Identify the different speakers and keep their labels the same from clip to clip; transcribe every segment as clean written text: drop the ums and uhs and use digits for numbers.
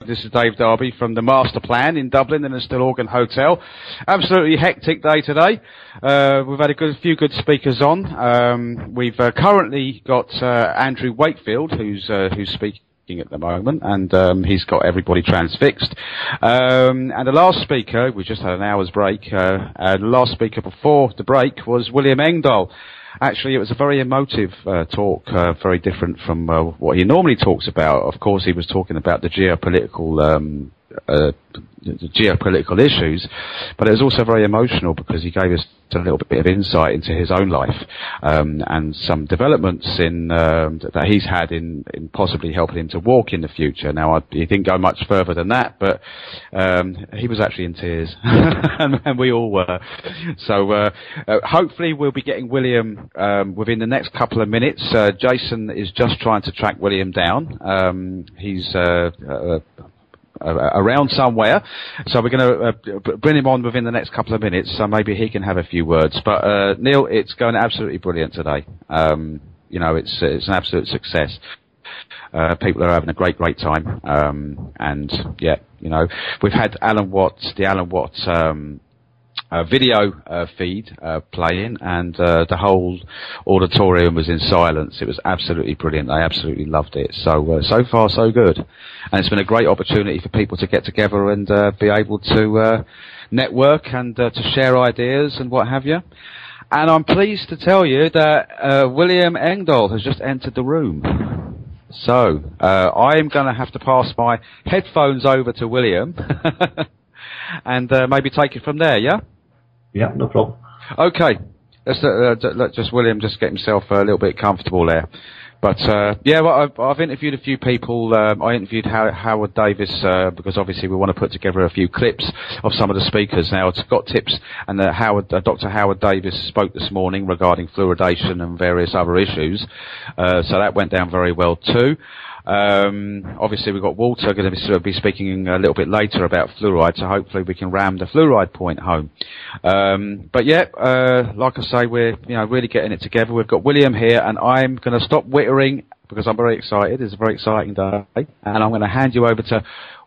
Speaker 1: This is Dave Darby from the Master Plan in Dublin in the Stillorgan Hotel. Absolutely hectic day today. We've had a few good speakers on. We've currently got Andrew Wakefield, who's speaking at the moment, and he's got everybody transfixed. And the last speaker, we just had an hour's break, the last speaker before the break was William Engdahl. Actually, it was a very emotive talk, very different from what he normally talks about. Of course, he was talking about the geopolitical issues, but it was also very emotional because he gave us a little bit of insight into his own life and some developments that he's had in possibly helping him to walk in the future. Now, he didn't go much further than that, but he was actually in tears, and we all were. So hopefully we'll be getting William within the next couple of minutes. Jason is just trying to track William down. He's around somewhere, so we're going to bring him on within the next couple of minutes, so maybe he can have a few words. But Neil, it's going absolutely brilliant today. It's an absolute success. People are having a great time, and yeah, we've had the Alan Watts video feed playing, and the whole auditorium was in silence. It was absolutely brilliant. I absolutely loved it. So far so good, and it's been a great opportunity for people to get together and be able to network and to share ideas and what have you. And I'm pleased to tell you that William Engdahl has just entered the room. So I'm going to have to pass my headphones over to William and maybe take it from there, yeah?
Speaker 2: Yeah, no problem.
Speaker 1: Okay. Let's let just William just get himself a little bit comfortable there. But I've interviewed a few people. I interviewed Howard Davis because obviously we want to put together a few clips of some of the speakers. Now, it's got tips, and Dr. Howard Davis spoke this morning regarding fluoridation and various other issues. So that went down very well too. Obviously we've got Walter going to be speaking a little bit later about fluoride, so hopefully we can ram the fluoride point home. But yeah, like I say, we're really getting it together. We've got William here, and I'm going to stop wittering because I'm very excited. It's a very exciting day, and I'm going to hand you over to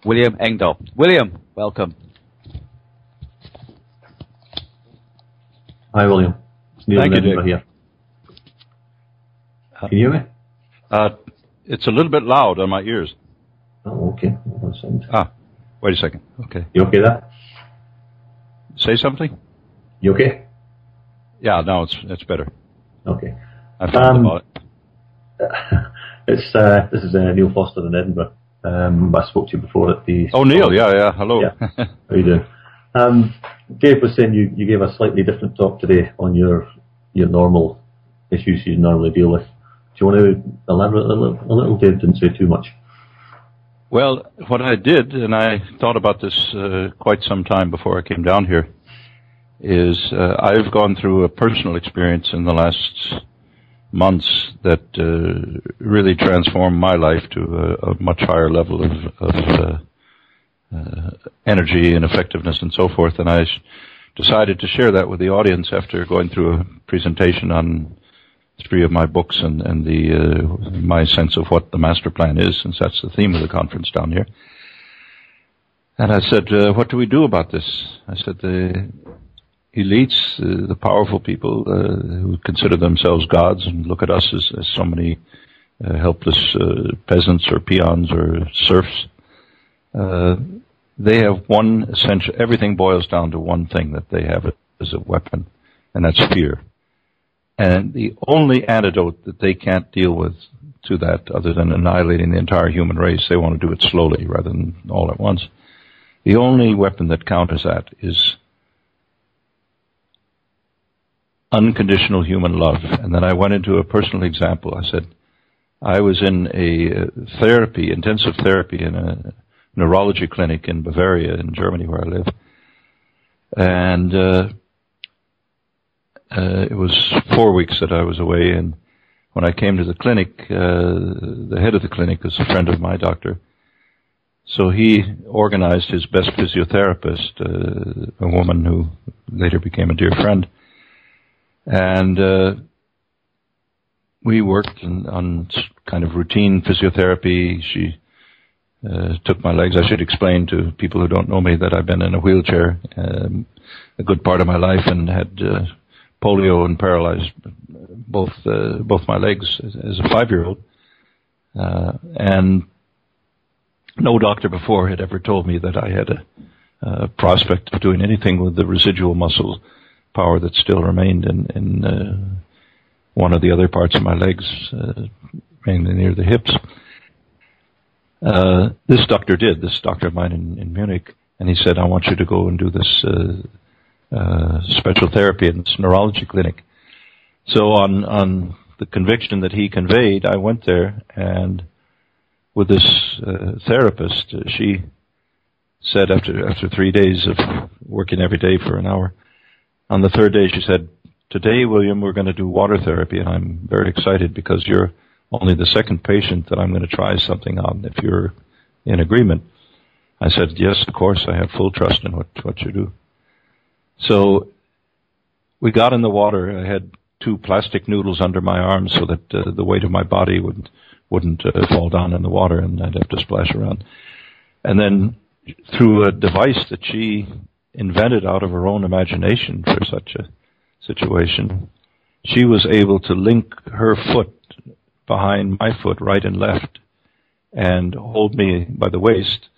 Speaker 1: William Engdahl. William, welcome.
Speaker 2: Hi, William. It's Neil
Speaker 3: Thank you, Dick.
Speaker 2: Here. Can you hear me?
Speaker 3: It's a little bit loud on my ears.
Speaker 2: Oh, okay.
Speaker 3: Wait a second. Okay.
Speaker 2: You okay there?
Speaker 3: Say something?
Speaker 2: You okay?
Speaker 3: Yeah, no, it's better.
Speaker 2: Okay.
Speaker 3: I found about
Speaker 2: it. This is Neil Foster in Edinburgh. I spoke to you before at the...
Speaker 3: Oh, Neil, yeah, hello.
Speaker 2: Yeah. How you doing? Dave was saying you gave a slightly different talk today on your normal issues you normally deal with. Do you want to elaborate a little? Dave didn't say too much.
Speaker 3: Well, what I did, and I thought about this quite some time before I came down here, is I've gone through a personal experience in the last months that really transformed my life to a much higher level of energy and effectiveness and so forth. And I decided to share that with the audience after going through a presentation on 3 of my books and my sense of what the master plan is, since that's the theme of the conference down here. And I said, what do we do about this? I said, the elites, the powerful people who consider themselves gods and look at us as so many helpless peasants or peons or serfs, they have one essential, everything boils down to one thing that they have as a weapon, and that's fear. And the only antidote that they can't deal with to that, other than annihilating the entire human race, they want to do it slowly rather than all at once. The only weapon that counters that is unconditional human love. And then I went into a personal example. I said, I was in a intensive therapy in a neurology clinic in Bavaria in Germany where I live. And it was 4 weeks that I was away, and when I came to the clinic, the head of the clinic was a friend of my doctor. So he organized his best physiotherapist, a woman who later became a dear friend. And we worked on kind of routine physiotherapy. She took my legs. I should explain to people who don't know me that I've been in a wheelchair a good part of my life and had polio and paralyzed both my legs as a 5-year-old. And no doctor before had ever told me that I had a prospect of doing anything with the residual muscle power that still remained in one of the other parts of my legs, mainly near the hips. This doctor did, this doctor of mine in Munich, and he said, I want you to go and do this special therapy in this neurology clinic. So on the conviction that he conveyed, I went there, and with this therapist, she said after 3 days of working every day for an hour, on the third day she said, today, William, we're going to do water therapy, and I'm very excited because you're only the second patient that I'm going to try something on, if you're in agreement. I said, yes, of course, I have full trust in what you do. So we got in the water. I had 2 plastic noodles under my arms so that the weight of my body wouldn't fall down in the water and I'd have to splash around. And then through a device that she invented out of her own imagination for such a situation, she was able to link her foot behind my foot, right and left, and hold me by the waist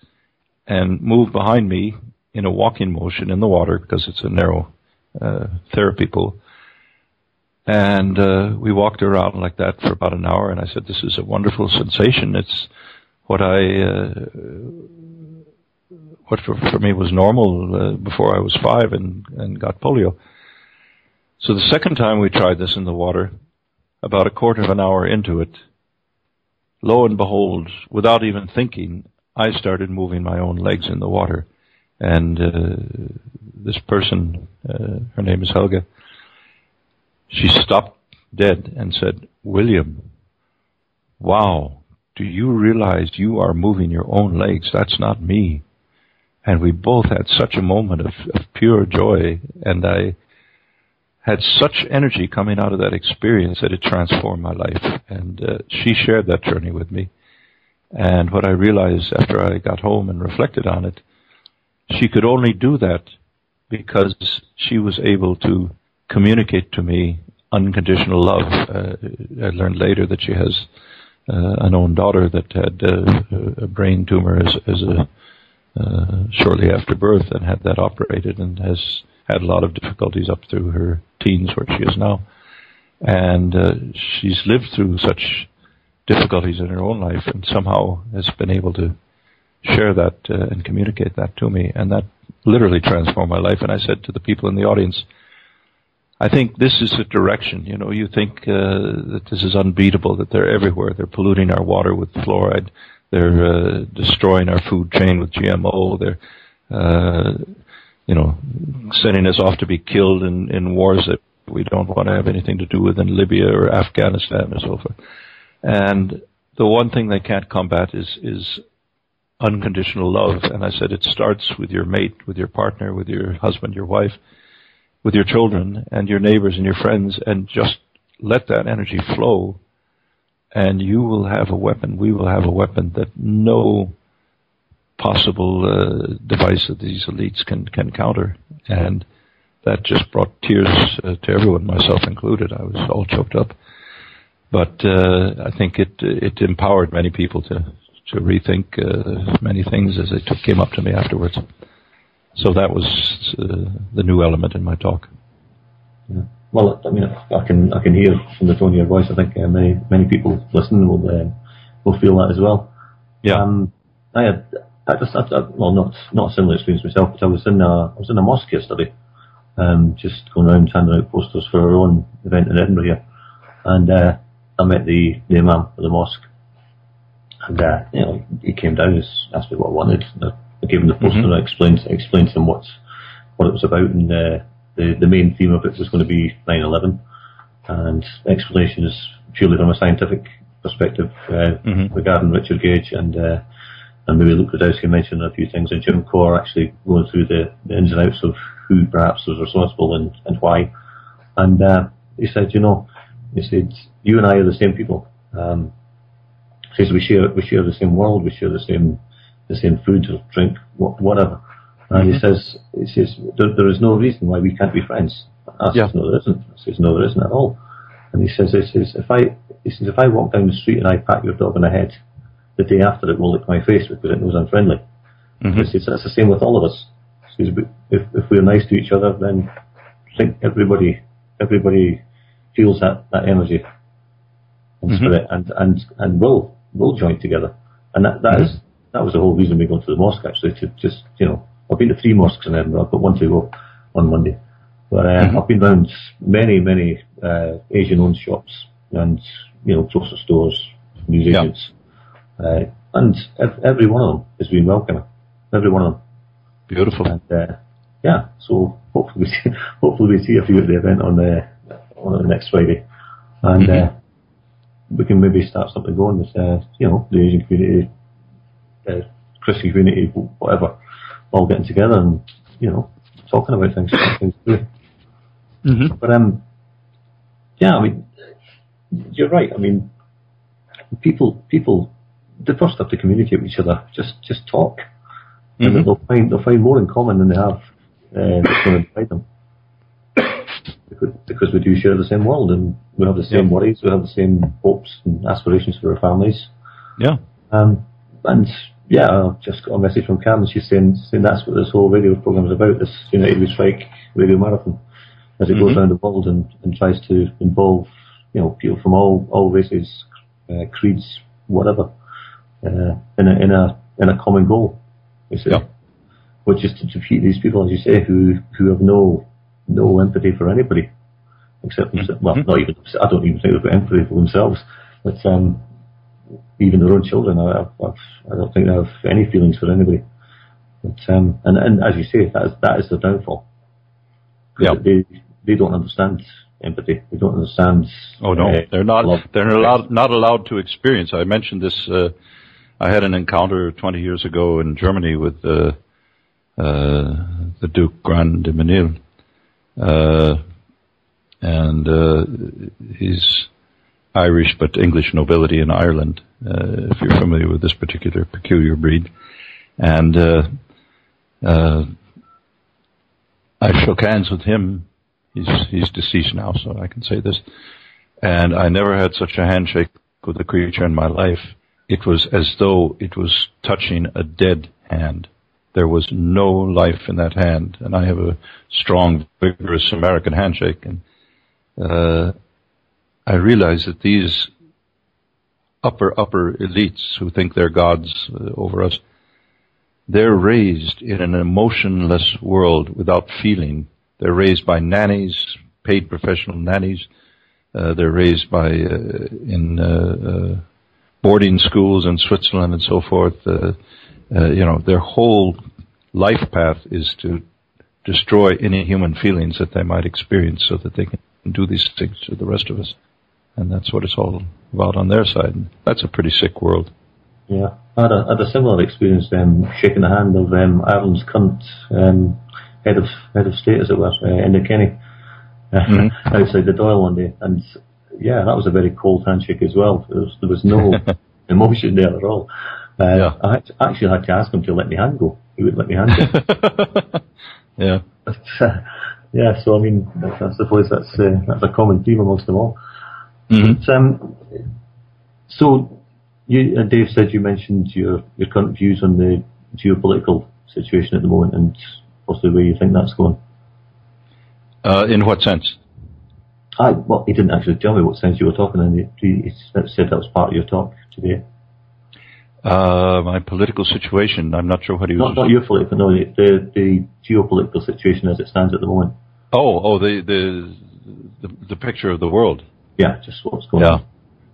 Speaker 3: and move behind me in a walking motion in the water because it's a narrow therapy pool. And we walked around like that for about an hour, and I said, this is a wonderful sensation. It's what for me was normal before I was 5 and got polio. So the second time we tried this in the water, about a quarter of an hour into it, lo and behold, without even thinking, I started moving my own legs in the water. And this person, her name is Helga, she stopped dead and said, William, wow, do you realize you are moving your own legs? That's not me. And we both had such a moment of pure joy, and I had such energy coming out of that experience that it transformed my life. And she shared that journey with me. And what I realized after I got home and reflected on it, she could only do that because she was able to communicate to me unconditional love. I learned later that she has an own daughter that had a brain tumor shortly after birth and had that operated and has had a lot of difficulties up through her teens where she is now. And she's lived through such difficulties in her own life and somehow has been able to share that and communicate that to me. And that literally transformed my life. And I said to the people in the audience, I think this is the direction. You know, you think that this is unbeatable, that they're everywhere. They're polluting our water with fluoride. They're destroying our food chain with GMO. They're, sending us off to be killed in wars that we don't want to have anything to do with in Libya or Afghanistan or so forth. And the one thing they can't combat is unconditional love. And I said it starts with your mate, with your partner, with your husband, your wife, with your children and your neighbors and your friends, and just let that energy flow, and you will have a weapon. We will have a weapon that no possible device that these elites can counter. And that just brought tears to everyone, myself included. I was all choked up. But I think it empowered many people to rethink many things as they came up to me afterwards. So that was the new element in my talk.
Speaker 2: Yeah. Well, I mean, I can hear from the tone of your voice. I think many people listening will feel that as well.
Speaker 3: Yeah.
Speaker 2: Not a similar experience myself, but I was in a mosque yesterday, just going around handing out posters for our own event in Edinburgh here, and I met the imam of the mosque, and he came down and asked me what I wanted. I gave him the poster and I explained to him what it was about, and the main theme of it was going to be 9/11, and explanation is purely from a scientific perspective regarding Richard Gage and maybe Luke Rudkowski mentioned a few things, and Jim Core actually going through the ins and outs of who perhaps was responsible and why. And he said, you and I are the same people. He says we share the same world, we share the same the same food or drink, whatever. And he says, there is no reason why we can't be friends. I says, no, there isn't. I says, no, there isn't at all. And he says, if I walk down the street and I pat your dog on the head, the day after it will lick my face because it knows I'm friendly. He says, that's the same with all of us. He says, if we're nice to each other, then I think everybody feels that energy and spirit and will join together. And that was the whole reason we go to the mosque, actually, to just, I've been to 3 mosques in Edinburgh. I've got one to go on Monday. But I've been round many Asian-owned shops and, grocery stores, newsagents. And every one of them has been welcoming. Every one of them.
Speaker 3: Beautiful.
Speaker 2: And, so hopefully we see a few at the event on the next Friday. And we can maybe start something going with, the Asian community, Christian community, whatever, all getting together and, talking about things to do. But, I mean, you're right. I mean, people, they first have to communicate with each other. Just talk. And they'll find more in common than they have that's going to divide them. Because we do share the same world and we have the same worries, we have the same hopes and aspirations for our families. Yeah. I just got a message from Karen. She's saying that's what this whole radio program is about, this United We Strike radio marathon, as it goes around the world and tries to involve, people from all races, creeds, whatever, in a common goal. Which is to defeat these people, as you say, who have no empathy for anybody except themselves. Well, not even. I don't even think they've got empathy for themselves, but even their own children, I don't think they have any feelings for anybody. But and as you say, that is their downfall. They don't understand empathy. They don't understand.
Speaker 3: Oh no, they're not. Love. They're not allowed to experience. I mentioned this. I had an encounter 20 years ago in Germany with the Duke Grand de Menil, and he's Irish but English nobility in Ireland, if you're familiar with this particular peculiar breed. And I shook hands with him. He's deceased now, so I can say this. And I never had such a handshake with a creature in my life. It was as though it was touching a dead hand. There was no life in that hand. And I have a strong, vigorous American handshake. And I realize that these upper elites who think they're gods over us, they're raised in an emotionless world without feeling. They're raised by nannies, paid professional nannies. They're raised by in boarding schools in Switzerland and so forth. Their whole life path is to destroy any human feelings that they might experience so that they can do these things to the rest of us. And that's what it's all about on their side. And that's a pretty sick world.
Speaker 2: Yeah. I had a similar experience shaking the hand of Ireland's current head of state, as it were, Enda Kenny, outside the Dáil one day. And yeah, that was a very cold handshake as well. There was no emotion there at all. I actually had to ask him to let my hand go. He wouldn't let me hand go.
Speaker 3: Yeah.
Speaker 2: But, so I mean, I suppose that's a common theme amongst them all. But, so you, Dave said you mentioned your current views on the geopolitical situation at the moment and possibly where you think that's going.
Speaker 3: In what sense?
Speaker 2: Well, he didn't actually tell me what sense you were talking in. He said that was part of your talk today.
Speaker 3: My political situation. I'm not sure what he was.
Speaker 2: Not your political. No, the geopolitical situation as it stands at the moment.
Speaker 3: The picture of the world.
Speaker 2: Yeah, just what's going on.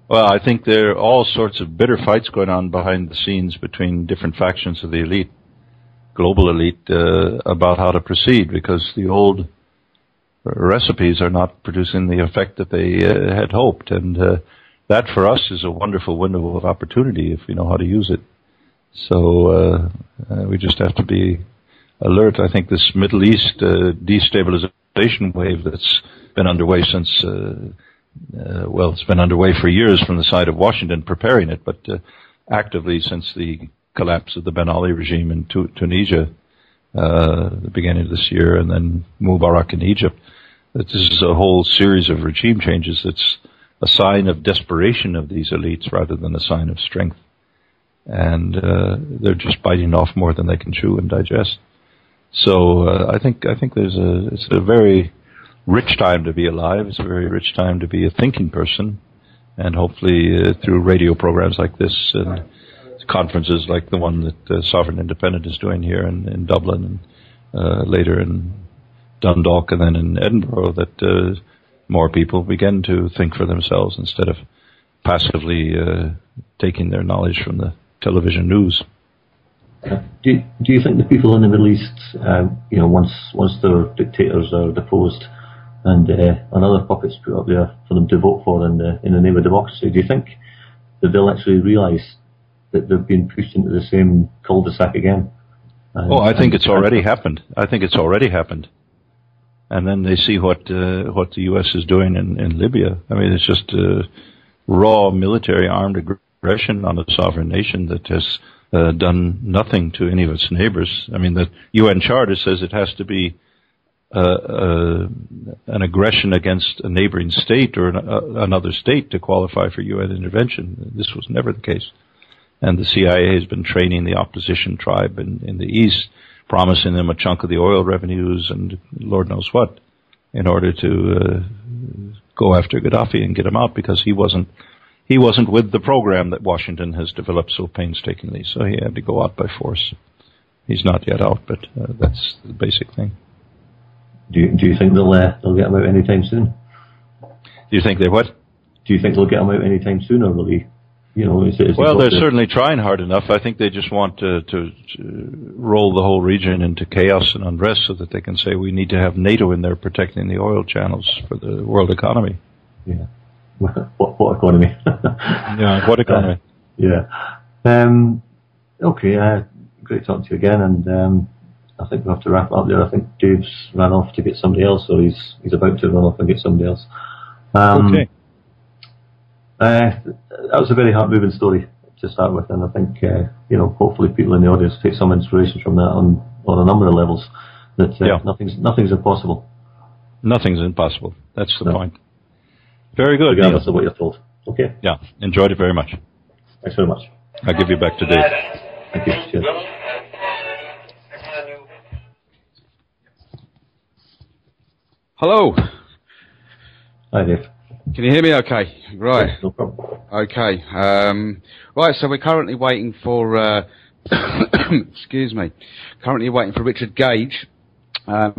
Speaker 3: Well, I think there are all sorts of bitter fights going on behind the scenes between different factions of the elite, global elite, about how to proceed, because the old recipes are not producing the effect that they had hoped. And that for us is a wonderful window of opportunity if we know how to use it. So we just have to be alert. I think this Middle East destabilization wave that's been underway since, it's been underway for years from the side of Washington preparing it, but actively since the collapse of the Ben Ali regime in Tunisia, the beginning of this year, and then Mubarak in Egypt. That this is a whole series of regime changes that's a sign of desperation of these elites rather than a sign of strength. And they're just biting off more than they can chew and digest. So I think it's a very rich time to be alive. It's a very rich time to be a thinking person, and hopefully through radio programs like this and conferences like the one that Sovereign Independent is doing here in Dublin, and later in Dundalk and then in Edinburgh, that more people begin to think for themselves instead of passively taking their knowledge from the television news.
Speaker 2: Do you think the people in the Middle East, once their dictators are deposed and another puppet's put up there for them to vote for in the name of democracy, do you think that they'll actually realise that they've been pushed into the same cul-de-sac again?
Speaker 3: I think it's already happened. And then they see what the U.S. is doing in Libya. I mean, it's just raw military armed aggression on a sovereign nation that has done nothing to any of its neighbors. I mean, the UN Charter says it has to be an aggression against a neighboring state or another state to qualify for UN intervention. This was never the case. And the CIA has been training the opposition tribe in the east, promising them a chunk of the oil revenues and Lord knows what, in order to go after Gaddafi and get him out, because he wasn't with the program that Washington has developed so painstakingly. So he had to go out by force. He's not yet out, but that's the basic thing.
Speaker 2: Do you think they'll get him out anytime soon?
Speaker 3: Do you think they what?
Speaker 2: Do you think they'll get him out anytime soon, or will he?
Speaker 3: They're certainly trying hard enough. I think they just want to roll the whole region into chaos and unrest so that they can say we need to have NATO in there protecting the oil channels for the world economy.
Speaker 2: Yeah. What economy?
Speaker 3: Yeah, what economy?
Speaker 2: Okay, great talking to you again, and I think we have to wrap up there. I think Dave's ran off to get somebody else, or he's about to run off and get somebody else.
Speaker 3: Okay.
Speaker 2: That was a very heart-moving story to start with, and I think hopefully people in the audience take some inspiration from that on a number of levels. That nothing's impossible.
Speaker 3: Nothing's impossible. That's the point. Very good.
Speaker 2: Regardless of what you're told. Okay.
Speaker 3: Yeah, enjoyed it very much.
Speaker 2: Thanks very much.
Speaker 3: I'll give you back to Dave.
Speaker 2: Thank you. Cheers.
Speaker 1: Hello.
Speaker 2: Hi, Dave.
Speaker 1: Can you hear me okay? Right.
Speaker 2: No problem.
Speaker 1: Okay. Right, so we're currently waiting for, excuse me, currently waiting for Richard Gage,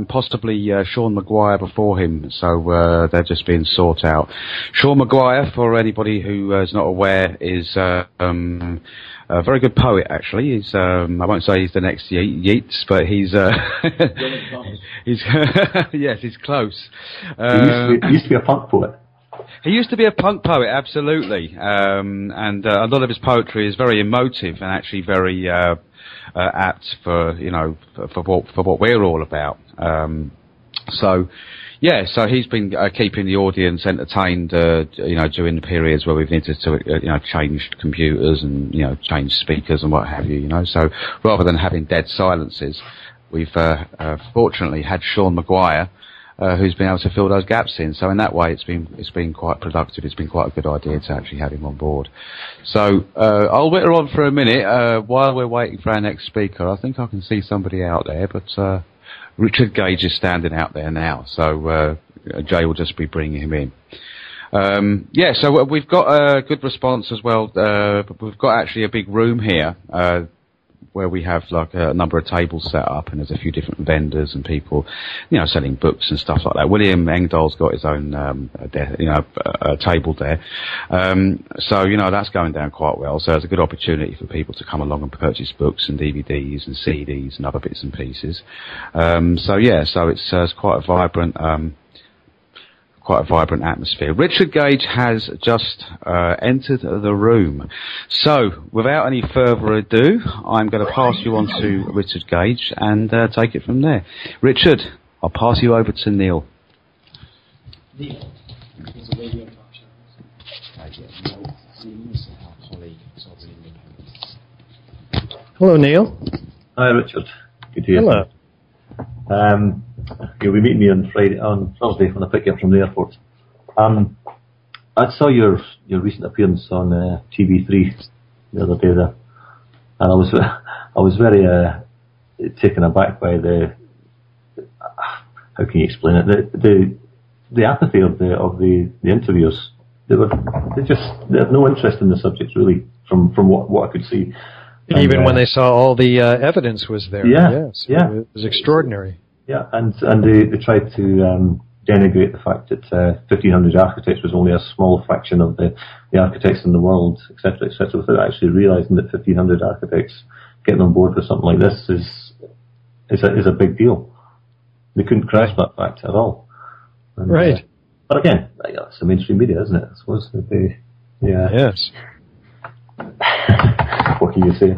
Speaker 1: possibly Sean Maguire before him, so they're just being sought out. Sean Maguire, for anybody who is not aware, is a very good poet, actually. He's, I won't say he's the next Yeats, but he's, yes, he's close.
Speaker 2: He used to be a punk poet.
Speaker 1: He used to be a punk poet, absolutely, and a lot of his poetry is very emotive and actually very apt for what we're all about. So he's been keeping the audience entertained, during the periods where we've needed to, change computers and change speakers and what have you. So rather than having dead silences, we've fortunately had Sean Maguire, who's been able to fill those gaps in. So in that way, it's been quite productive. It's been quite a good idea to actually have him on board. So I'll witter on for a minute while we're waiting for our next speaker. I think I can see somebody out there, but Richard Gage is standing out there now. So Jay will just be bringing him in. So we've got a good response as well. We've got actually a big room here where we have like a number of tables set up, and there's a few different vendors and people, selling books and stuff like that. William Engdahl's got his own, table there. So that's going down quite well. So it's a good opportunity for people to come along and purchase books and DVDs and CDs and other bits and pieces. So it's quite a vibrant, atmosphere. Richard Gage has just entered the room. So, without any further ado, I'm going to pass you on to Richard Gage and take it from there. Richard, I'll pass you over to Neil.
Speaker 4: Neil is a radio talk show. Our colleague, Sovereign Independent.
Speaker 5: Hello, Neil.
Speaker 2: Hi, Richard. Good to hear
Speaker 5: Hello.
Speaker 2: you. You'll be meeting me on Thursday when I pick you up from the airport. I saw your recent appearance on TV3 the other day there, and I was very taken aback by the how can you explain it, the apathy of the interviewers. They had no interest in the subject really from what I could see.
Speaker 5: Even when they saw all the evidence was there.
Speaker 2: Yeah,
Speaker 5: yes,
Speaker 2: yeah.
Speaker 5: It was extraordinary.
Speaker 2: Yeah, and they tried to denigrate the fact that 1,500 architects was only a small fraction of the architects in the world, etc., without actually realising that 1,500 architects getting on board with something like this is a big deal. They couldn't grasp that fact at all. And,
Speaker 5: right.
Speaker 2: But again, it's the mainstream media, isn't it? I suppose that
Speaker 5: Yes.
Speaker 2: What can you say?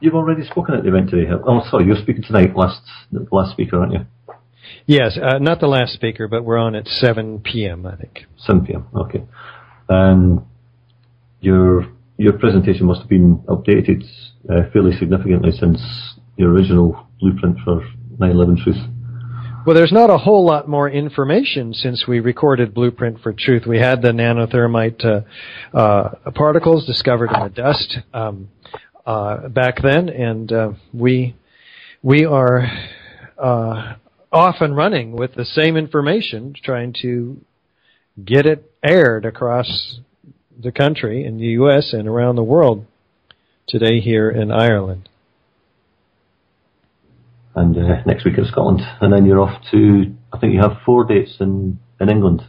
Speaker 2: You've already spoken at the event today. Oh, sorry, you're speaking tonight. The last speaker, aren't you?
Speaker 5: Yes, not the last speaker, but we're on at 7 p.m., I think.
Speaker 2: 7 p.m. Okay. Your presentation must have been updated fairly significantly since the original blueprint for 9/11 Truth.
Speaker 5: Well, there's not a whole lot more information since we recorded Blueprint for Truth. We had the nanothermite particles discovered in the dust back then, and we are off and running with the same information, trying to get it aired across the country in the U.S. and around the world today here in Ireland.
Speaker 2: And next week in Scotland, and then you're off to, I think you have 4 dates in England.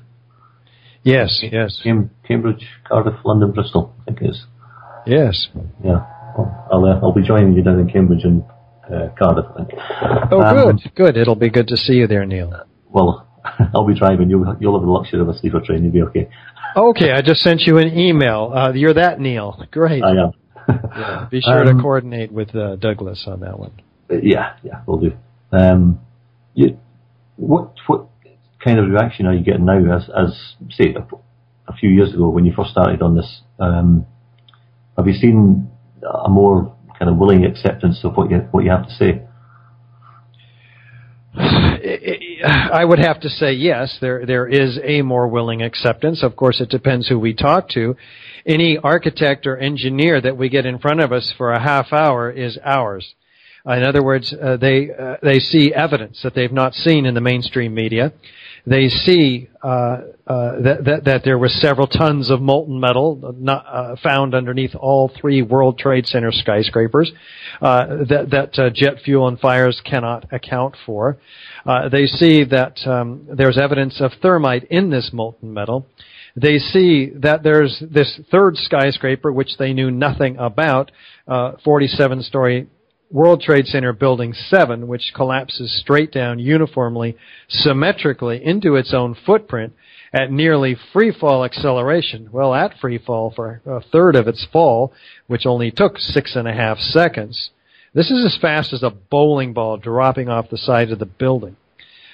Speaker 5: Yes, yes.
Speaker 2: Cambridge, Cardiff, London, Bristol, I think it is.
Speaker 5: Yes.
Speaker 2: Yeah. Well, I'll be joining you down in Cambridge and Cardiff, I think.
Speaker 5: Oh, good. It'll be good to see you there, Neil.
Speaker 2: Well, I'll be driving. You'll have the luxury of a sleeper train. You'll be okay.
Speaker 5: Okay, I just sent you an email. You're that Neil. Great.
Speaker 2: I am.
Speaker 5: Yeah, be sure to coordinate with Douglas on that one.
Speaker 2: Yeah, we'll do. What kind of reaction are you getting now as say, a few years ago when you first started on this? Have you seen a more kind of willing acceptance of what you have to say?
Speaker 5: I would have to say yes, there is a more willing acceptance. Of course, it depends who we talk to. Any architect or engineer that we get in front of us for a half hour is ours. In other words, they see evidence that they've not seen in the mainstream media. They see that there was several tons of molten metal found underneath all 3 World Trade Center skyscrapers that jet fuel and fires cannot account for. They see that there's evidence of thermite in this molten metal. They see that there's this 3rd skyscraper, which they knew nothing about, 47-story World Trade Center Building 7, which collapses straight down uniformly, symmetrically into its own footprint at nearly free-fall acceleration. Well, at free-fall for a third of its fall, which only took 6.5 seconds. This is as fast as a bowling ball dropping off the side of the building.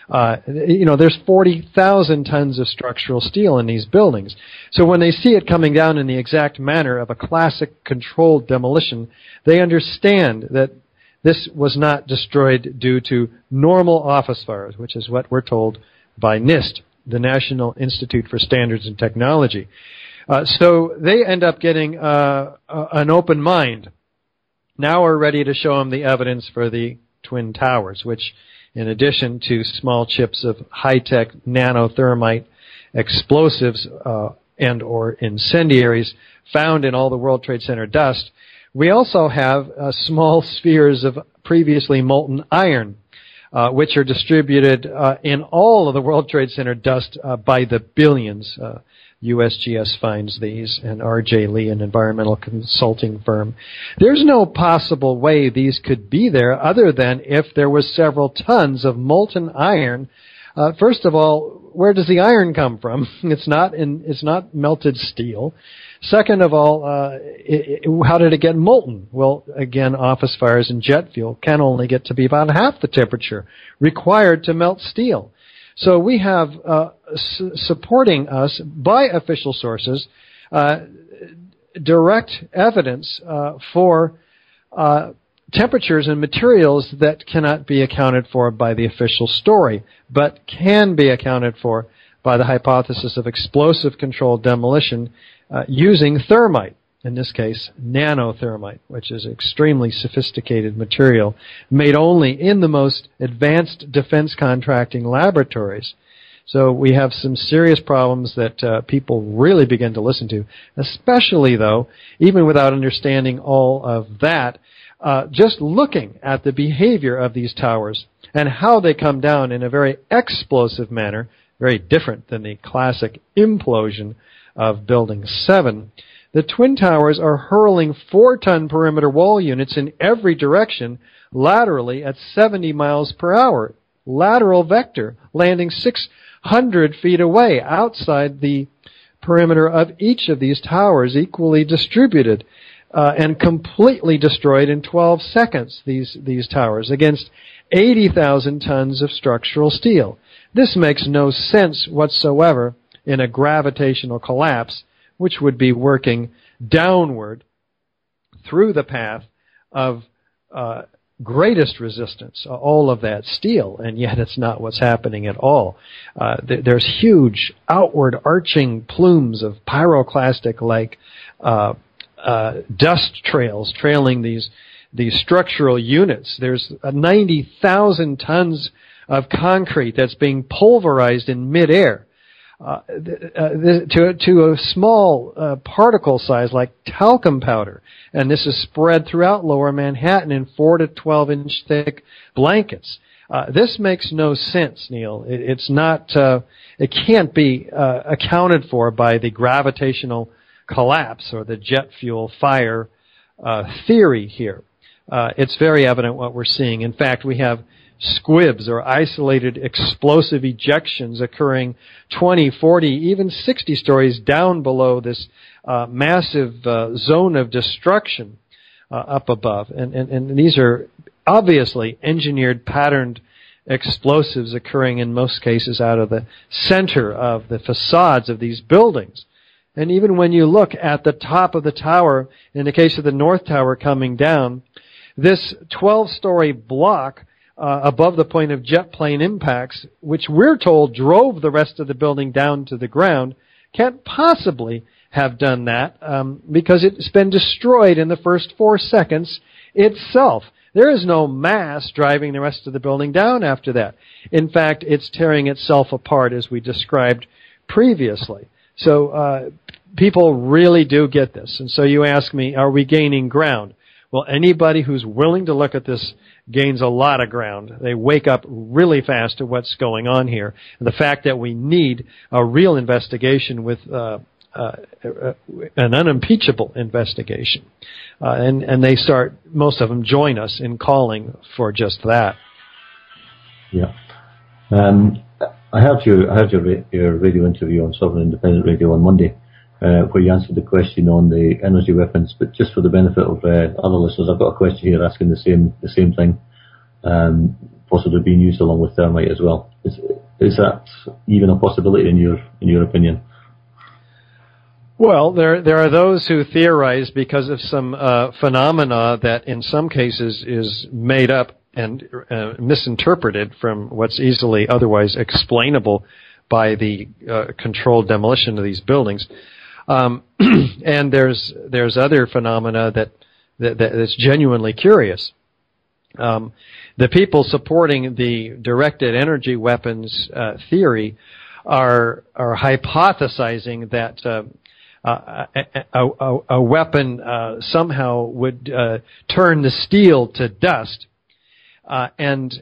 Speaker 5: There's 40,000 tons of structural steel in these buildings. So when they see it coming down in the exact manner of a classic controlled demolition, they understand that this was not destroyed due to normal office fires, which is what we're told by NIST, the National Institute for Standards and Technology. So they end up getting an open mind. Now we're ready to show them the evidence for the Twin Towers, which, in addition to small chips of high-tech nanothermite explosives and or incendiaries found in all the World Trade Center dust, we also have small spheres of previously molten iron, which are distributed in all of the World Trade Center dust by the billions. USGS finds these, and R.J. Lee, an environmental consulting firm. There's no possible way these could be there other than if there was several tons of molten iron. First of all, where does the iron come from? It's not melted steel. Second of all, how did it get molten? Well, again, office fires and jet fuel can only get to be about half the temperature required to melt steel. So we have supporting us by official sources direct evidence for temperatures and materials that cannot be accounted for by the official story, but can be accounted for by the hypothesis of explosive controlled demolition using thermite, in this case nanothermite, which is an extremely sophisticated material made only in the most advanced defense contracting laboratories. So we have some serious problems that people really begin to listen to, especially, though, even without understanding all of that, just looking at the behavior of these towers and how they come down in a very explosive manner, very different than the classic implosion of Building 7. The Twin Towers are hurling 4-ton perimeter wall units in every direction laterally at 70 miles per hour. Lateral vector, landing 600 feet away outside the perimeter of each of these towers, equally distributed, and completely destroyed in 12 seconds, these towers, against 80,000 tons of structural steel. This makes no sense whatsoever in a gravitational collapse, which would be working downward through the path of greatest resistance, all of that steel, and yet it's not what's happening at all. There's huge outward arching plumes of pyroclastic-like dust trails trailing these structural units. There's 90,000 tons of concrete that's being pulverized in midair to a small particle size like talcum powder, and this is spread throughout lower Manhattan in 4 to 12 inch thick blankets. This makes no sense, Neil. It's not. It can't be accounted for by the gravitational collapse or the jet fuel fire theory here. It's very evident what we're seeing. In fact, we have squibs or isolated explosive ejections occurring 20, 40, even 60 stories down below this massive zone of destruction up above. And these are obviously engineered, patterned explosives occurring in most cases out of the center of the facades of these buildings. And even when you look at the top of the tower, in the case of the North Tower coming down, this 12-story block above the point of jet plane impacts, which we're told drove the rest of the building down to the ground, can't possibly have done that because it's been destroyed in the first 4 seconds itself. There is no mass driving the rest of the building down after that. In fact, it's tearing itself apart as we described previously. So people really do get this. And so you ask me, are we gaining ground? Well, anybody who's willing to look at this gains a lot of ground. They wake up really fast to what's going on here. And the fact that we need a real investigation with an unimpeachable investigation. And they start, most of them join us in calling for just that.
Speaker 2: Yeah. I heard your radio interview on Southern Independent Radio on Monday, where you answered the question on the energy weapons. But just for the benefit of other listeners, I've got a question here asking the same thing, possibly being used along with thermite as well. Is that even a possibility in your opinion?
Speaker 5: Well, there are those who theorize because of some phenomena that in some cases is made up and misinterpreted from what's easily otherwise explainable by the controlled demolition of these buildings. And there's other phenomena that's genuinely curious. The people supporting the directed energy weapons theory are hypothesizing that a weapon somehow would turn the steel to dust and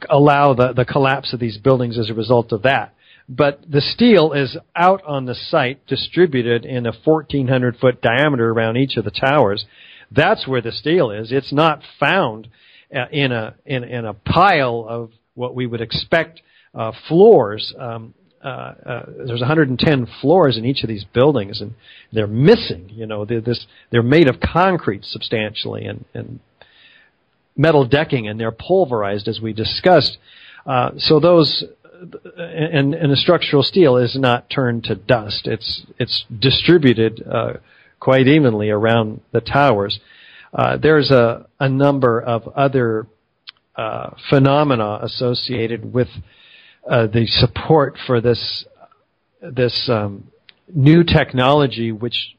Speaker 5: allow the collapse of these buildings as a result of that. But the steel is out on the site, distributed in a 1,400-foot diameter around each of the towers. That's where the steel is. It's not found in a pile of what we would expect floors. There's 110 floors in each of these buildings, and they're missing. They're made of concrete substantially and metal decking, and they're pulverized, as we discussed. So those and the structural steel is not turned to dust. It's distributed quite evenly around the towers. There's a number of other phenomena associated with the support for this new technology, which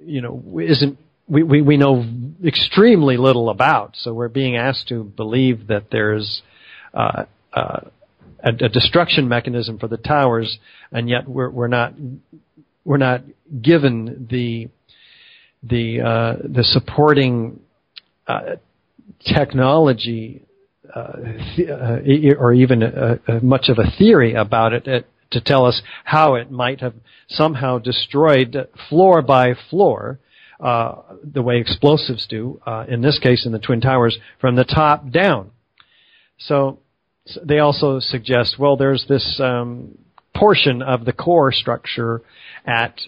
Speaker 5: isn't we know extremely little about. So we're being asked to believe that there's a destruction mechanism for the towers, and yet we're not given the supporting technology or even much of a theory about it to tell us how it might have somehow destroyed floor by floor, the way explosives do, in this case in the Twin Towers, from the top down. So they also suggest, well, there's this portion of the core structure at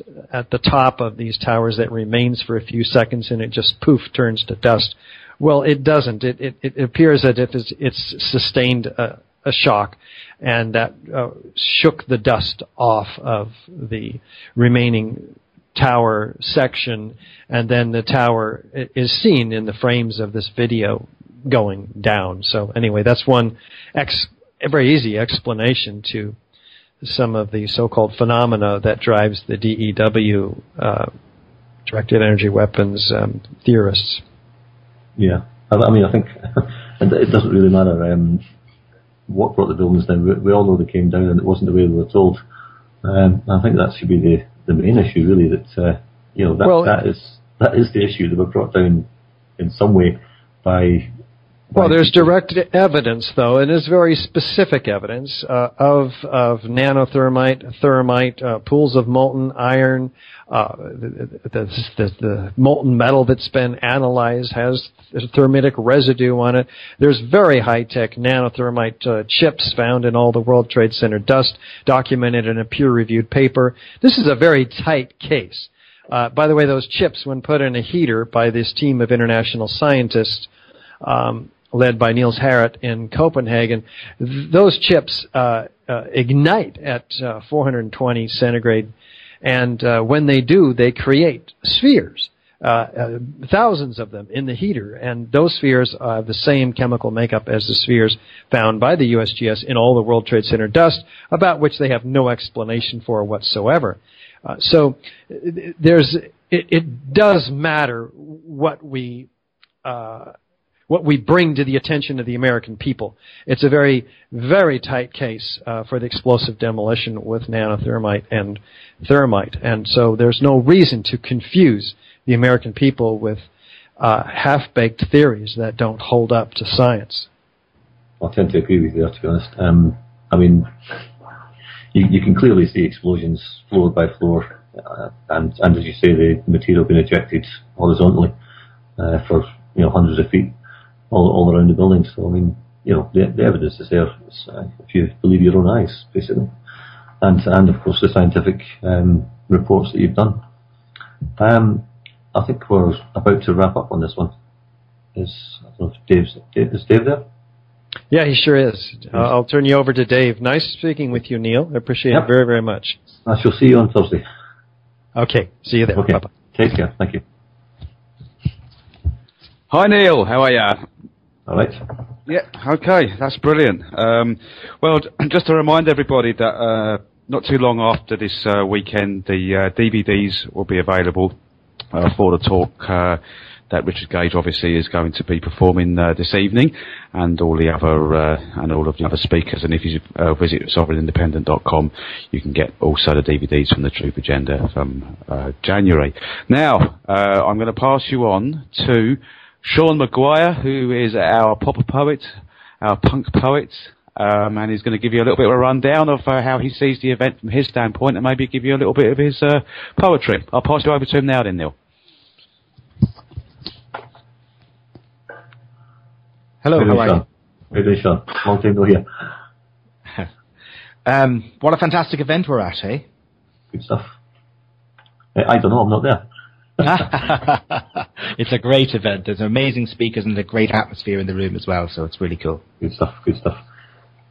Speaker 5: the top of these towers that remains for a few seconds, and it just poof turns to dust. Well, it doesn't. It appears that it's sustained a shock, and that shook the dust off of the remaining tower section, and then the tower is seen in the frames of this video going down. So anyway, that's one very easy explanation to some of the so-called phenomena that drives the DEW, directed energy weapons theorists.
Speaker 2: Yeah, I mean, I think it doesn't really matter what brought the buildings down. We all know they came down, and it wasn't the way we were told. I think that should be the main issue, really. That that is the issue. They were brought down in some way by.
Speaker 5: Well, there's direct evidence, though, and it's very specific evidence of nanothermite, thermite, pools of molten iron. The molten metal that's been analyzed has thermitic residue on it. There's very high-tech nanothermite chips found in all the World Trade Center dust, documented in a peer-reviewed paper. This is a very tight case. By the way, those chips, when put in a heater by this team of international scientists, led by Niels Harrit in Copenhagen, those chips ignite at 420 centigrade, and when they do, they create spheres, thousands of them in the heater, and those spheres have the same chemical makeup as the spheres found by the USGS in all the World Trade Center dust, about which they have no explanation for whatsoever. So it does matter what we bring to the attention of the American people. It's a very, very tight case for the explosive demolition with nanothermite and thermite. And so there's no reason to confuse the American people with half-baked theories that don't hold up to science.
Speaker 2: I tend to agree with you there, to be honest. I mean, you can clearly see explosions floor by floor, and as you say, the material being ejected horizontally for hundreds of feet. All around the building. So, I mean, the evidence is there, if you believe your own eyes, basically. And of course, the scientific reports that you've done. I think we're about to wrap up on this one. I don't know if is Dave there?
Speaker 5: Yeah, he sure is. I'll turn you over to Dave. Nice speaking with you, Neil. I appreciate it very, very much.
Speaker 2: I shall see you on Thursday.
Speaker 5: Okay, see you there.
Speaker 2: Okay.
Speaker 5: Bye-bye.
Speaker 2: Take care. Thank you.
Speaker 1: Hi Neil, how are you?
Speaker 2: All right.
Speaker 1: Yeah, okay, that's brilliant. Well, just to remind everybody that not too long after this weekend, the DVDs will be available for the talk that Richard Gage obviously is going to be performing this evening, and all the other speakers. And if you visit sovereignindependent.com, you can get also the DVDs from the Troop Agenda from January. Now, I'm going to pass you on to Sean Maguire, who is our pop poet, our punk poet, and he's going to give you a little bit of a rundown of how he sees the event from his standpoint, and maybe give you a little bit of his poetry. I'll pass you over to him now then, Neil.
Speaker 6: Hello, how are you?
Speaker 2: Very good, Sean. Long time no here.
Speaker 6: What a fantastic event we're at, eh?
Speaker 2: Good stuff. I don't know, I'm not there.
Speaker 6: It's a great event. There's amazing speakers and a great atmosphere in the room as well, so it's really cool.
Speaker 2: Good stuff, good stuff.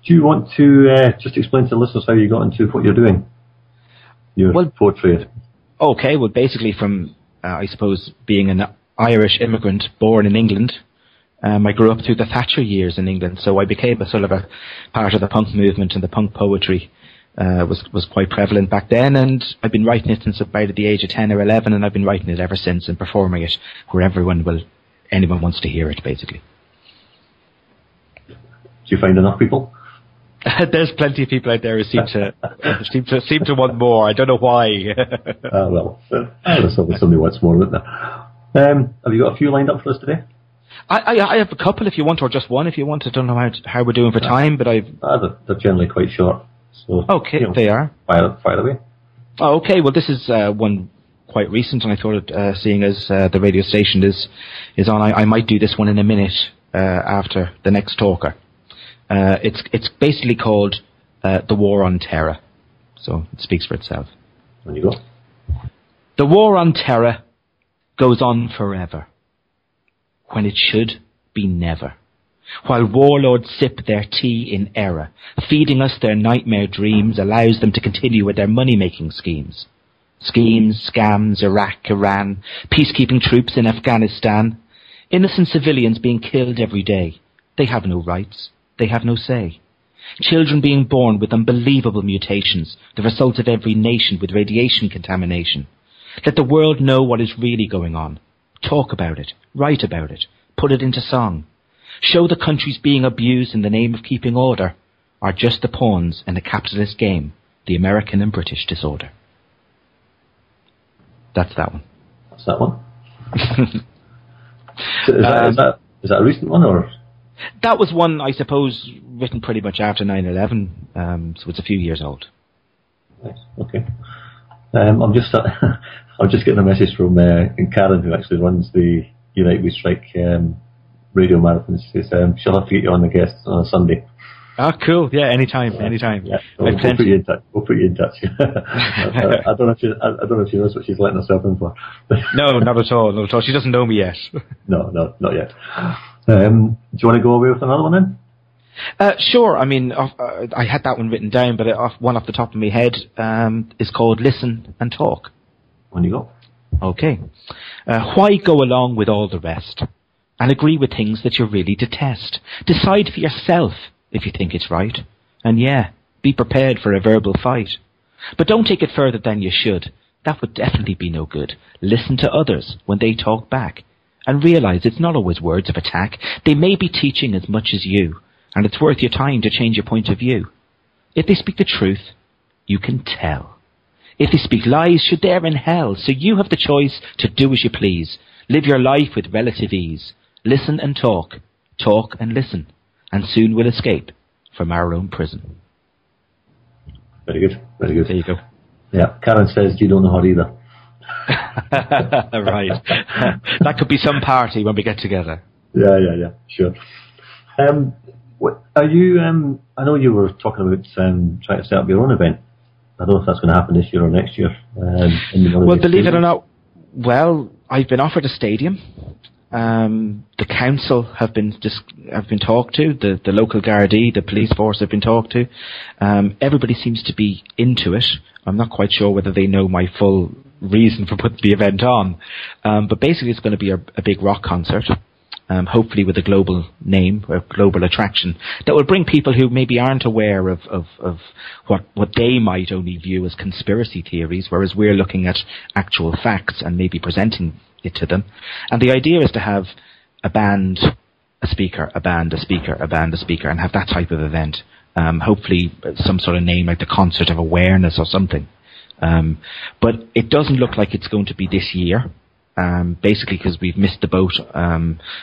Speaker 2: Do you want to just explain to the listeners how you got into what you're doing? Your poetry.
Speaker 6: Okay, well basically from I suppose, being an Irish immigrant born in England, I grew up through the Thatcher years in England, so I became a sort of a part of the punk movement, and the punk poetry was quite prevalent back then, and I've been writing it since about the age of 10 or 11, and I've been writing it ever since and performing it where anyone wants to hear it, basically.
Speaker 2: Do you find enough people?
Speaker 6: There's plenty of people out there who seem to want more. I don't know why.
Speaker 2: There's somebody wants more, isn't there? Have you got a few lined up for us today?
Speaker 6: I have a couple if you want, or just one if you want. I don't know how we're doing for time, but
Speaker 2: they're generally quite short. So,
Speaker 6: okay, they are.
Speaker 2: Fire away.
Speaker 6: Oh, okay. Well, this is one quite recent, and I thought, seeing as the radio station is on, I might do this one in a minute after the next talker. It's basically called The War on Terror, so it speaks for itself.
Speaker 2: On you go.
Speaker 6: The war on terror goes on forever, when it should be never. While warlords sip their tea in error, feeding us their nightmare dreams allows them to continue with their money-making schemes. Schemes, scams, Iraq, Iran, peacekeeping troops in Afghanistan, innocent civilians being killed every day. They have no rights. They have no say. Children being born with unbelievable mutations, the result of every nation with radiation contamination. Let the world know what is really going on. Talk about it. Write about it. Put it into song. Show the countries being abused in the name of keeping order are just the pawns in a capitalist game, the American and British disorder. That's that one.
Speaker 2: That's that one. Is that a recent one, or?
Speaker 6: That was one, I suppose, written pretty much after 9/11, so it's a few years old.
Speaker 2: Nice. Okay. I'm just getting a message from Karen, who actually runs the Unite We Strike radio marathon. She says she'll have to get you on the guest on a Sunday.
Speaker 6: Ah, cool. Yeah, anytime.
Speaker 2: Yeah, we'll put you in touch. I don't know if she knows what she's letting herself in for.
Speaker 6: No, not at all. Not at all. She doesn't know me yet.
Speaker 2: No, not yet. Do you want to go away with another one then?
Speaker 6: Sure. I mean, I had that one written down, but one off the top of my head is called Listen and Talk.
Speaker 2: On you go.
Speaker 6: Okay. Why go along with all the rest and agree with things that you really detest? Decide for yourself if you think it's right. And yeah, be prepared for a verbal fight. But don't take it further than you should. That would definitely be no good. Listen to others when they talk back. And realize it's not always words of attack. They may be teaching as much as you, and it's worth your time to change your point of view. If they speak the truth, you can tell. If they speak lies, they're in hell, so you have the choice to do as you please. Live your life with relative ease. Listen and talk and listen, and soon we'll escape from our own prison.
Speaker 2: Very good. There
Speaker 6: you go.
Speaker 2: Yeah, Karen says you don't know her either.
Speaker 6: Right. That could be some party when we get together.
Speaker 2: Yeah, sure. Are you, I know you were talking about trying to set up your own event. I don't know if that's going to happen this year or next year.
Speaker 6: Well, believe it or not, I've been offered a stadium. The council have been talked to. The local Gardaí, the police force have been talked to. Everybody seems to be into it. I'm not quite sure whether they know my full reason for putting the event on. But basically it's going to be a big rock concert. Hopefully with a global name, a global attraction that will bring people who maybe aren't aware of what they might only view as conspiracy theories, whereas we're looking at actual facts and maybe presenting it to them. And the idea is to have a band, a speaker, a band, a speaker, a band, a speaker, and have that type of event. Hopefully some sort of name like the Concert of Awareness or something. But it doesn't look like it's going to be this year. Basically because we've missed the boat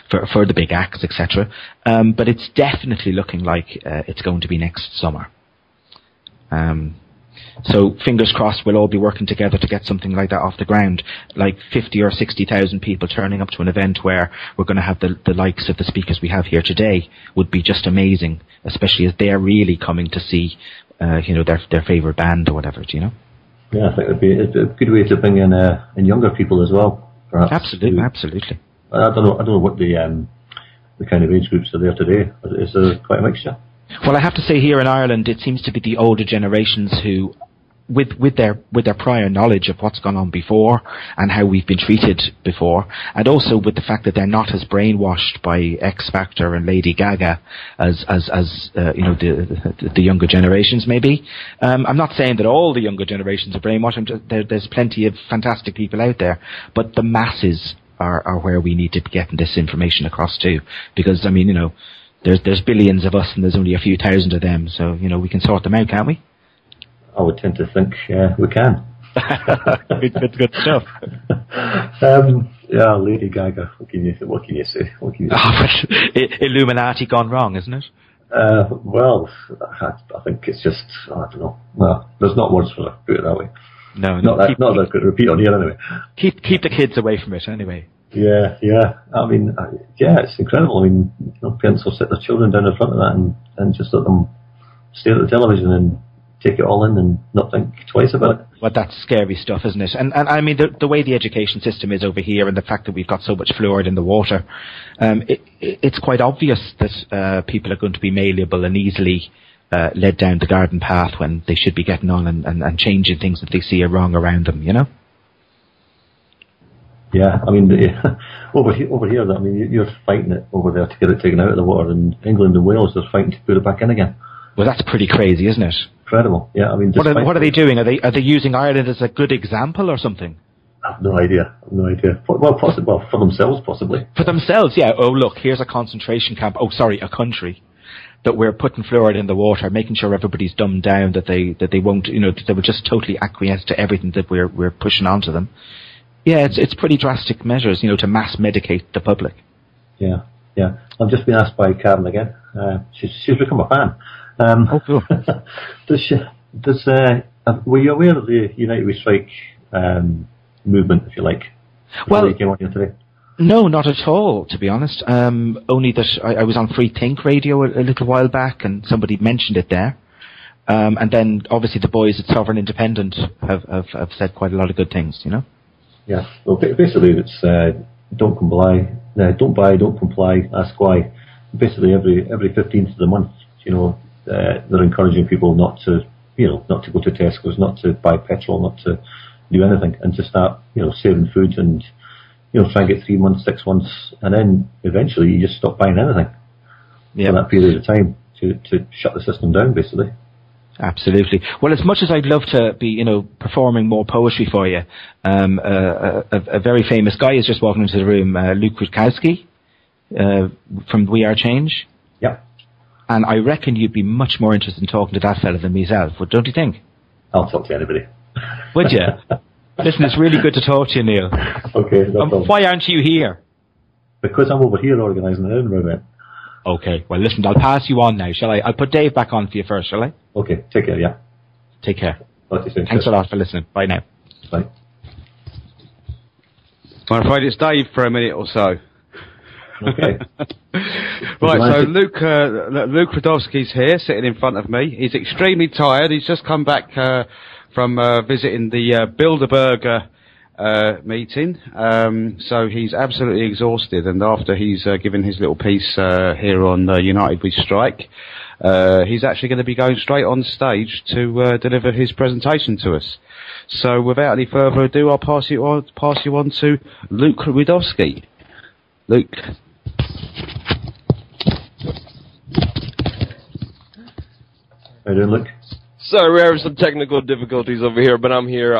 Speaker 6: for the big acts, etc. But it's definitely looking like it's going to be next summer. So fingers crossed we'll all be working together to get something like that off the ground. Like 50 or 60,000 people turning up to an event where we're going to have the likes of the speakers we have here today would be just amazing, especially as they're really coming to see their favourite band or whatever, do you know?
Speaker 2: Yeah, I think it'd be a good way to bring in younger people as well. Perhaps.
Speaker 6: Absolutely.
Speaker 2: I don't know what the kind of age groups are there today. Is there quite a mixture?
Speaker 6: Well, I have to say here in Ireland, it seems to be the older generations who with their prior knowledge of what's gone on before and how we've been treated before, and also with the fact that they're not as brainwashed by X Factor and Lady Gaga as the younger generations maybe. I'm not saying that all the younger generations are brainwashed. There's plenty of fantastic people out there, but the masses are where we need to be getting this information across to, because I mean, there's billions of us and there's only a few thousand of them, so we can sort them out, can't we?
Speaker 2: I would tend to think we can.
Speaker 6: good stuff.
Speaker 2: Yeah, Lady Gaga. What can you say?
Speaker 6: Illuminati gone wrong, isn't it?
Speaker 2: Well, I think it's just, I don't know. No, there's not words for it. Put it that way.
Speaker 6: No,
Speaker 2: not that I could repeat on here anyway.
Speaker 6: Keep the kids away from it anyway.
Speaker 2: Yeah. I mean, it's incredible. I mean, parents will sit their children down in front of that and just let them stare at the television and take it all in and not think twice about it.
Speaker 6: Well, that's scary stuff, isn't it? And I mean, the way the education system is over here and the fact that we've got so much fluoride in the water, it's quite obvious that people are going to be malleable and easily led down the garden path when they should be getting on and changing things that they see are wrong around them,
Speaker 2: Yeah, I mean, over here, I mean, you're fighting it over there to get it taken out of the water, and England and Wales are fighting to put it back in again.
Speaker 6: Well, that's pretty crazy, isn't it?
Speaker 2: Incredible. Yeah, I mean,
Speaker 6: what are they doing? Are they using Ireland as a good example or something?
Speaker 2: I have no idea. Well, for themselves, possibly. For
Speaker 6: themselves, yeah. Oh, look, here's a concentration camp. Oh, sorry, a country that we're putting fluoride in the water, making sure everybody's dumbed down, that they won't, that they will just totally acquiesce to everything that we're pushing onto them. Yeah, it's pretty drastic measures, to mass medicate the public.
Speaker 2: Yeah. I've just been asked by Karen again. She's become a fan.
Speaker 6: Oh, cool.
Speaker 2: Were you aware of the United We Strike movement, if you like?
Speaker 6: Well,
Speaker 2: you came on here today?
Speaker 6: No, not at all, to be honest. Only that I was on Free Think Radio a little while back, and somebody mentioned it there. And then, obviously, the boys at Sovereign Independent have said quite a lot of good things,
Speaker 2: Yeah. Well, basically, it's don't comply, don't buy, don't comply, ask why. Basically, every 15th of the month, they're encouraging people not to go to Tesco's, not to buy petrol, not to do anything, and to start, saving food and, try and get 3 months, 6 months, and then eventually you just stop buying anything for that period of time to shut the system down, basically.
Speaker 6: Absolutely. Well, as much as I'd love to be, performing more poetry for you, a very famous guy is just walking into the room, Luke Rudkowski, from We Are Change.
Speaker 2: Yeah.
Speaker 6: And I reckon you'd be much more interested in talking to that fella than myself, don't you think?
Speaker 2: I'll talk to anybody.
Speaker 6: Would you? Listen, it's really good to talk to you, Neil.
Speaker 2: Okay.
Speaker 6: Why aren't you here?
Speaker 2: Because I'm over here organising an Edinburgh event.
Speaker 6: Okay. Well, listen, I'll pass you on now, shall I? I'll put Dave back on for you first, shall I?
Speaker 2: Okay. Take care, yeah.
Speaker 6: Take care.
Speaker 2: Talk to you soon.
Speaker 6: Thanks a lot for listening. Bye now.
Speaker 2: Bye.
Speaker 1: I'm afraid it's Dave for a minute or so.
Speaker 2: Okay.
Speaker 1: Right, so Luke Rudkowski's here, sitting in front of me. He's extremely tired. He's just come back from visiting the Bilderberg meeting, so he's absolutely exhausted. And after he's given his little piece here on United We Strike, he's actually going to be going straight on stage to deliver his presentation to us. So, without any further ado, I'll pass you on to Luke Rudkowski. Luke.
Speaker 2: How you doing, Luke?
Speaker 7: Sorry, we're having some technical difficulties over here, but I'm here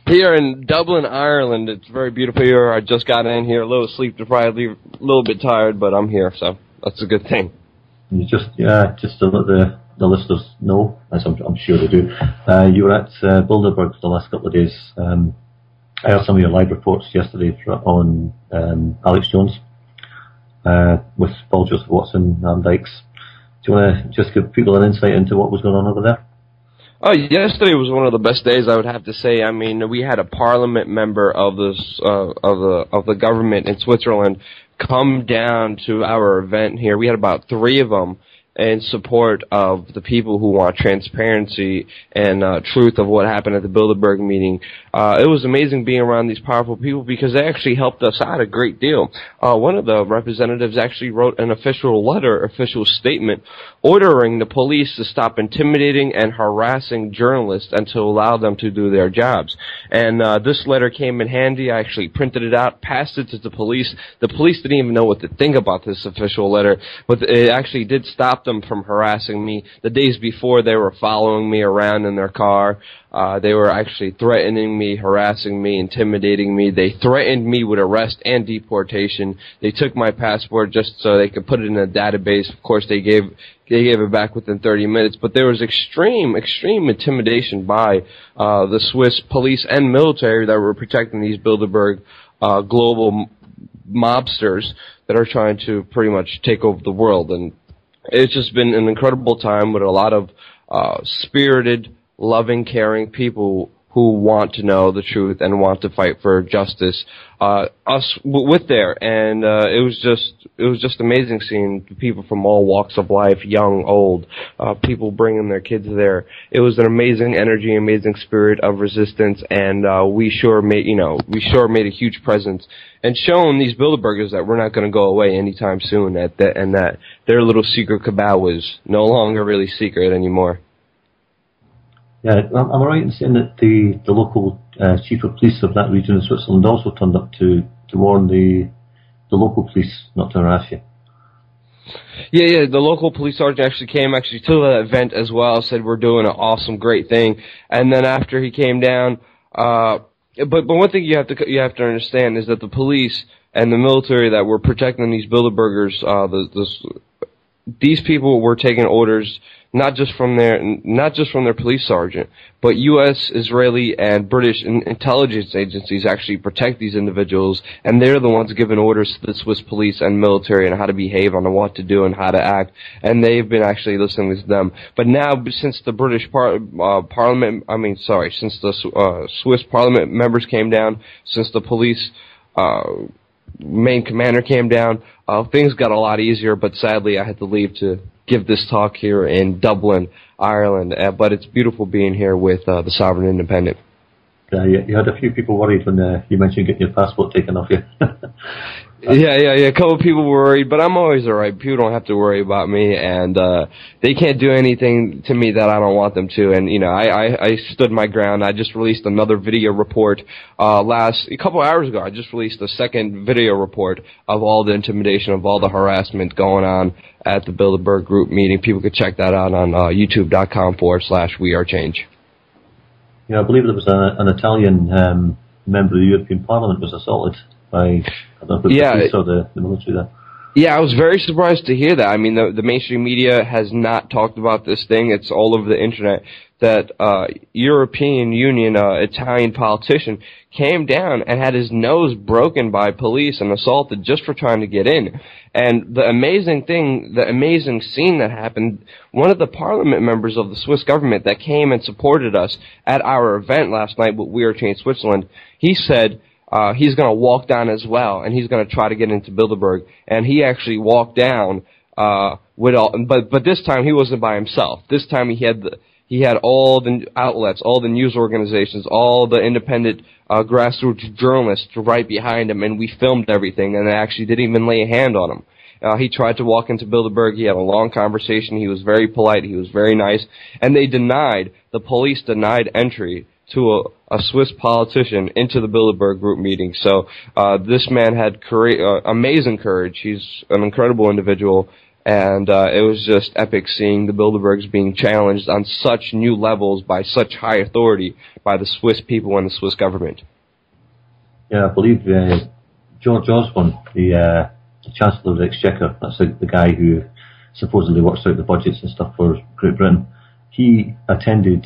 Speaker 7: here in Dublin, Ireland. It's very beautiful here. I just got in here, a little sleep deprived, a little bit tired, but I'm here, so that's a good thing.
Speaker 2: You just to let the listeners know, as I'm sure they do, you were at Bilderberg for the last couple of days. I heard some of your live reports yesterday on Alex Jones with Paul Joseph Watson and Dykes. Do you want to just give people an insight into what was going on over there?
Speaker 7: Oh, yesterday was one of the best days, I would have to say. I mean, we had a parliament member of this of the government in Switzerland come down to our event here. We had about 3 of them in support of the people who want transparency and truth of what happened at the Bilderberg meeting. it was amazing being around these powerful people because they actually helped us out a great deal. One of the representatives actually wrote an official statement, ordering the police to stop intimidating and harassing journalists and to allow them to do their jobs. And this letter came in handy. I actually printed it out, passed it to the police. The police didn't even know what to think about this official letter, but it actually did stop them from harassing me. The days before, they were following me around in their car. They were actually threatening me, harassing me, intimidating me. They threatened me with arrest and deportation. They took my passport just so they could put it in a database. Of course, they gave it back within 30 minutes. But there was extreme intimidation by the Swiss police and military that were protecting these Bilderberg global mobsters that are trying to pretty much take over the world. And it's just been an incredible time with a lot of spirited, loving, caring people who want to know the truth and want to fight for justice. Us with there, and it was just amazing seeing people from all walks of life, young, old, people bringing their kids there. It was an amazing energy, amazing spirit of resistance, and we sure made a huge presence and shown these Bilderbergers that we're not going to go away anytime soon, and that their little secret cabal was no longer really secret anymore.
Speaker 2: Yeah, am I right in saying that the local chief of police of that region in Switzerland also turned up to warn the local police not to harass you?
Speaker 7: Yeah, the local police sergeant actually came to the event as well, said we're doing an awesome, great thing. And then after he came down, but one thing you have to understand is that the police and the military that were protecting these Bilderbergers, these people were taking orders not just from their police sergeant, but U.S., Israeli, and British intelligence agencies actually protect these individuals, and they're the ones giving orders to the Swiss police and military on how to behave, on what to do, and how to act, and they've been actually listening to them. But now, since the British since the Swiss Parliament members came down, since the police main commander came down, things got a lot easier, but sadly I had to leave to give this talk here in Dublin, Ireland. But it's beautiful being here with the Sovereign Independent.
Speaker 2: You had a few people worried when you mentioned getting your passport taken off you.
Speaker 7: Yeah. A couple of people were worried, but I'm always alright. People don't have to worry about me, and they can't do anything to me that I don't want them to. And I stood my ground. I just released another video report a couple hours ago. I just released the second video report of all the intimidation, of all the harassment going on at the Bilderberg group meeting. People could check that out on youtube.com/wearechange.
Speaker 2: Yeah, I believe there was an Italian member of the European Parliament was assaulted by the police or the military there.
Speaker 7: Yeah, I was very surprised to hear that. I mean, the mainstream media has not talked about this thing. It's all over the internet that European Union Italian politician came down and had his nose broken by police and assaulted just for trying to get in. And the amazing scene that happened, one of the parliament members of the Swiss government that came and supported us at our event last night with We Are Change Switzerland, he said he's going to walk down as well, and he's going to try to get into Bilderberg. And he actually walked down but this time he wasn't by himself. This time he had all the outlets, all the news organizations, all the independent grassroots journalists right behind him, and we filmed everything, and they actually didn't even lay a hand on him. He tried to walk into Bilderberg. He had a long conversation. He was very polite. He was very nice. And the police denied entry to a Swiss politician into the Bilderberg group meeting. So this man had amazing courage. He's an incredible individual. And it was just epic seeing the Bilderbergs being challenged on such new levels by such high authority by the Swiss people and the Swiss government.
Speaker 2: Yeah, I believe George Osborne, the Chancellor of the Exchequer, that's the guy who supposedly works out the budgets and stuff for Great Britain, he attended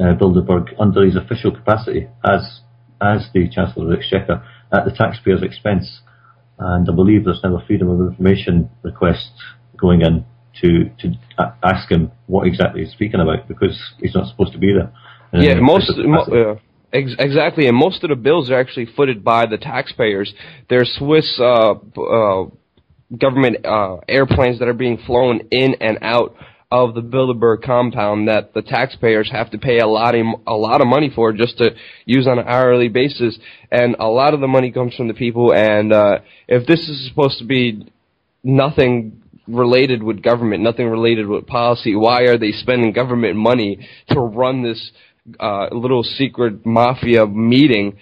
Speaker 2: Bilderberg under his official capacity as the Chancellor of the Exchequer at the taxpayer's expense. And I believe there's now a Freedom of Information request going in to ask him what exactly he's speaking about, because he's not supposed to be there.
Speaker 7: Exactly, and most of the bills are actually footed by the taxpayers. They're Swiss government airplanes that are being flown in and out of the Bilderberg compound that the taxpayers have to pay a lot of money for just to use on an hourly basis, and a lot of the money comes from the people. And if this is supposed to be nothing related with government, nothing related with policy, why are they spending government money to run this little secret mafia meeting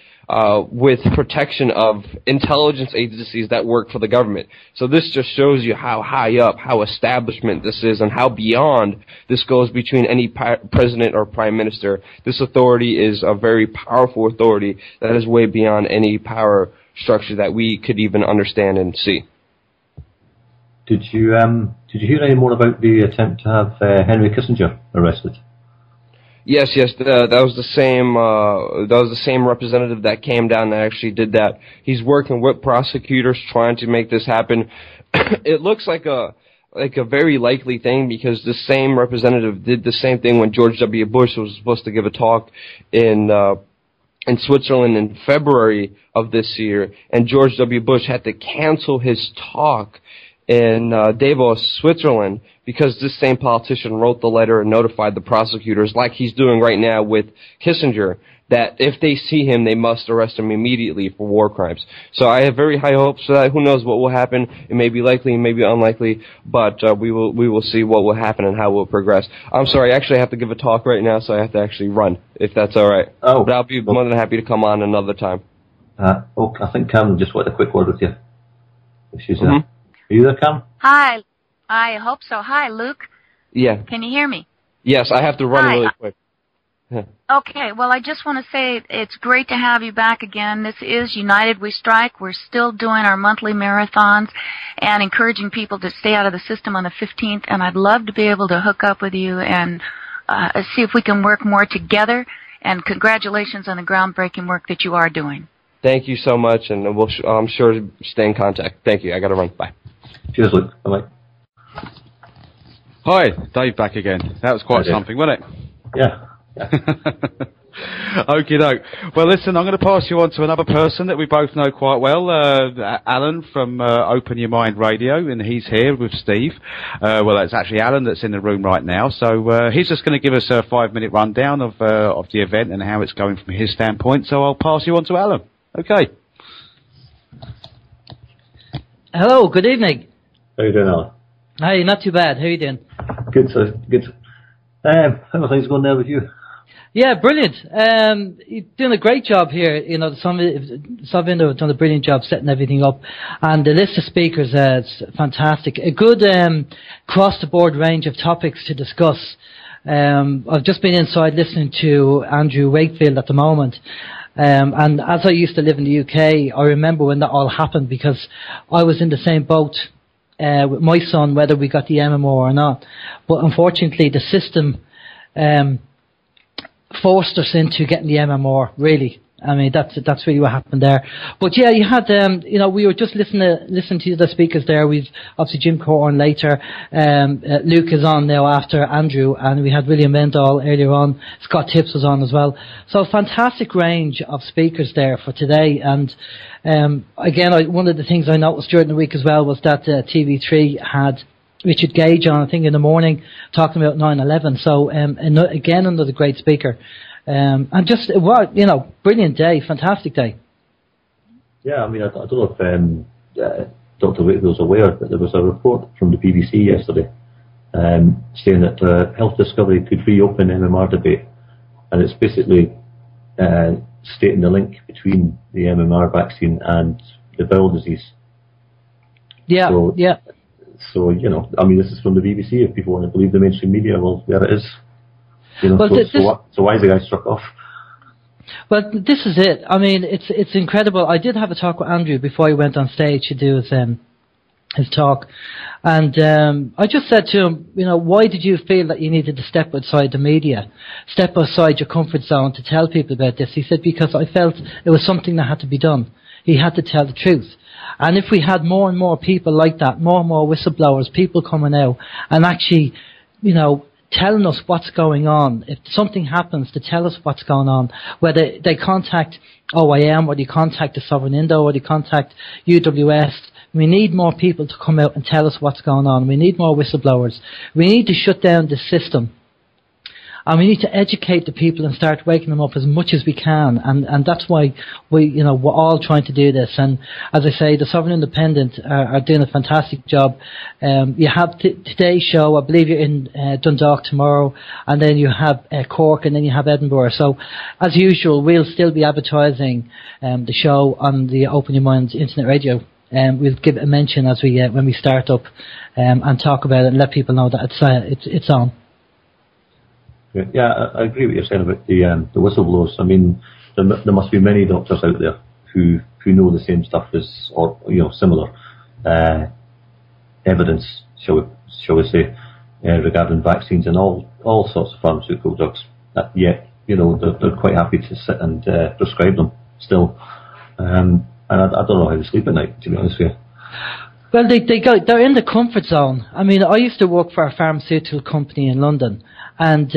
Speaker 7: with protection of intelligence agencies that work for the government? So this just shows you how high up, how establishment this is, and how beyond this goes between any president or prime minister. This authority is a very powerful authority that is way beyond any power structure that we could even understand and see.
Speaker 2: Did you hear any more about the attempt to have Henry Kissinger arrested?
Speaker 7: Yes, that was the same representative that came down that actually did that. He's working with prosecutors trying to make this happen. It looks like a very likely thing, because the same representative did the same thing when George W. Bush was supposed to give a talk in Switzerland in February of this year, and George W. Bush had to cancel his talk in Davos, Switzerland, because this same politician wrote the letter and notified the prosecutors, like he's doing right now with Kissinger, that if they see him, they must arrest him immediately for war crimes. So I have very high hopes for that. Who knows what will happen? It may be likely, it may be unlikely, but we will see what will happen and how it will progress. I'm sorry, actually I have to give a talk right now, so I have to actually run, if that's all right.
Speaker 2: Oh.
Speaker 7: But I'll be more than happy to come on another time.
Speaker 2: I think Cam just wanted a quick word with you. If she's Are you there, Cam?
Speaker 8: Hi. I hope so. Hi, Luke.
Speaker 7: Yeah.
Speaker 8: Can you hear me?
Speaker 7: Yes, I have to run really quick.
Speaker 8: Okay, well, I just want to say it's great to have you back again. This is United We Strike. We're still doing our monthly marathons and encouraging people to stay out of the system on the 15th, and I'd love to be able to hook up with you and see if we can work more together, and congratulations on the groundbreaking work that you are doing.
Speaker 7: Thank you so much, and I'm sure to stay in contact. Thank you. I got to run. Bye.
Speaker 2: Cheers, Luke. Bye-bye.
Speaker 1: Hi, Dave back again. That was quite something, wasn't it?
Speaker 2: Yeah.
Speaker 1: Okie doke. Well, listen, I'm going to pass you on to another person that we both know quite well, Alan from Open Your Mind Radio, and he's here with Steve. Well, it's actually Alan that's in the room right now, so he's just going to give us a 5-minute rundown of the event and how it's going from his standpoint, so I'll pass you on to Alan. Okay.
Speaker 9: Hello, good evening.
Speaker 2: How you doing, Alan?
Speaker 9: Hi, not too bad. How are you doing?
Speaker 2: Good, sir. Good. How are things going there with you?
Speaker 9: Yeah, brilliant. You're doing a great job here. You know, Savindo have done a brilliant job setting everything up. And the list of speakers is fantastic. A good cross-the-board range of topics to discuss. I've just been inside listening to Andrew Wakefield at the moment. And as I used to live in the UK, I remember when that all happened, because I was in the same boat with my son, whether we got the MMO or not. But unfortunately, the system forced us into getting the MMR, really. I mean, that's really what happened there. But yeah, you had, we were just listening to the speakers there. We've obviously Jim Corn later. Luke is on now after Andrew, and we had William Engdahl earlier on. Scott Tips was on as well. So fantastic range of speakers there for today. And again, one of the things I noticed during the week as well was that TV3 had Richard Gage on, I think, in the morning, talking about 9/11. So again, another great speaker. And just, brilliant day, fantastic day.
Speaker 2: Yeah, I mean, I don't know if Dr. Wakefield's aware, but there was a report from the BBC yesterday saying that Health Discovery could reopen MMR debate, and it's basically stating the link between the MMR vaccine and the bowel disease.
Speaker 9: Yeah,
Speaker 2: So, I mean, this is from the BBC. If people want to believe the mainstream media, well, there it is.
Speaker 9: Well,
Speaker 2: so why is the guy struck off?
Speaker 9: Well, this is it. I mean, it's incredible. I did have a talk with Andrew before he went on stage to do his talk, and I just said to him, why did you feel that you needed to step outside the media, step outside your comfort zone to tell people about this? He said, because I felt it was something that had to be done. He had to tell the truth. And if we had more and more people like that, more and more whistleblowers, people coming out and actually, telling us what's going on, if something happens, to tell us what's going on, whether they contact OIM or they contact the Sovereign Indo or they contact UWS, We need more people to come out and tell us what's going on. We need more whistleblowers. We need to shut down the system. And we need to educate the people and start waking them up as much as we can. And that's why we're all trying to do this. And as I say, the Sovereign Independent are doing a fantastic job. You have today's show. I believe you're in Dundalk tomorrow. And then you have Cork, and then you have Edinburgh. So, as usual, we'll still be advertising the show on the Open Your Minds internet radio. We'll give it a mention as when we start up and talk about it and let people know that it's on.
Speaker 2: Yeah, I agree with what you're saying about the whistleblowers. I mean, there must be many doctors out there who know the same stuff or similar evidence, shall we say, regarding vaccines and all sorts of pharmaceutical drugs. Yet, they're quite happy to sit and prescribe them still. And I don't know how to sleep at night, to be honest with you.
Speaker 9: Well, they're in the comfort zone. I mean, I used to work for a pharmaceutical company in London, and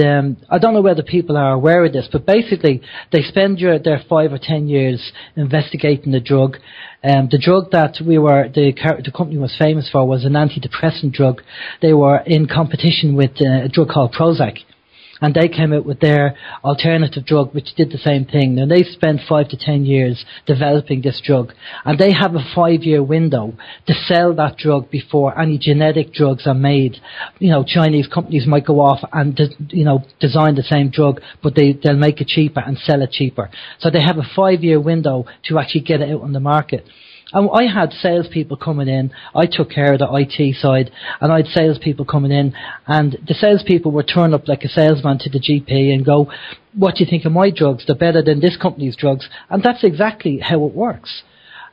Speaker 9: I don't know whether people are aware of this, but basically they spend their 5 or 10 years investigating the drug. The drug that the company was famous for was an antidepressant drug. They were in competition with a drug called Prozac. And they came out with their alternative drug, which did the same thing. Now, they spent 5 to 10 years developing this drug. And they have a 5-year window to sell that drug before any genetic drugs are made. Chinese companies might go off and, design the same drug, but they'll make it cheaper and sell it cheaper. So they have a 5-year window to actually get it out on the market. And I had salespeople coming in. I took care of the IT side, and I had salespeople coming in, and the salespeople would turn up like a salesman to the GP and go, "What do you think of my drugs? They're better than this company's drugs." And that's exactly how it works.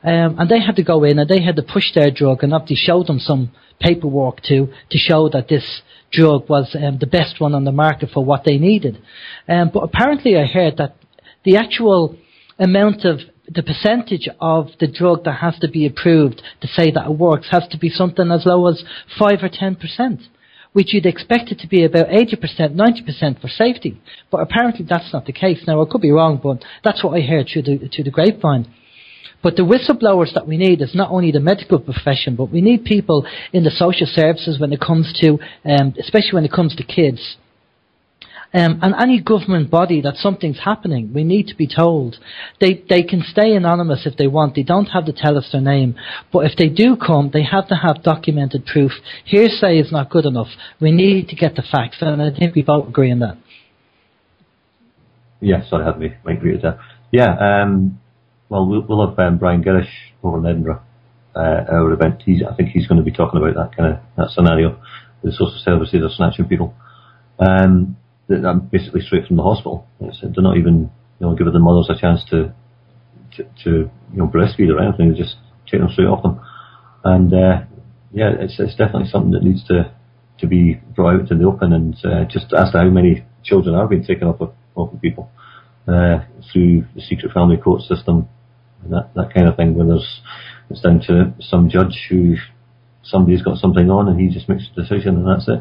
Speaker 9: And they had to go in and they had to push their drug and obviously show them some paperwork to show that this drug was the best one on the market for what they needed. But apparently I heard that the actual amount of the percentage of the drug that has to be approved to say that it works has to be something as low as 5 or 10%, which you'd expect it to be about 80%, 90% for safety. But apparently that's not the case. Now, I could be wrong, but that's what I heard through the grapevine. But the whistleblowers that we need is not only the medical profession, but we need people in the social services when it comes to, especially when it comes to kids. And any government body that something's happening, we need to be told. They can stay anonymous if they want. They don't have to tell us their name. But if they do come, they have to have documented proof. Hearsay is not good enough. We need to get the facts, and I think we both agree on that.
Speaker 2: Yeah, sorry, I might agree with that. Yeah, well, we'll have Brian Girish over in Edinburgh, our event. I think he's going to be talking about that scenario, the social services are snatching people. I'm basically straight from the hospital. They're not even, giving the mothers a chance to breastfeed or anything. They just take them straight off them. And it's definitely something that needs to be brought out in the open. And just as to how many children are being taken off of people through the secret family court system, and that kind of thing. When it's down to some judge who somebody's got something on, and he just makes a decision, and that's it.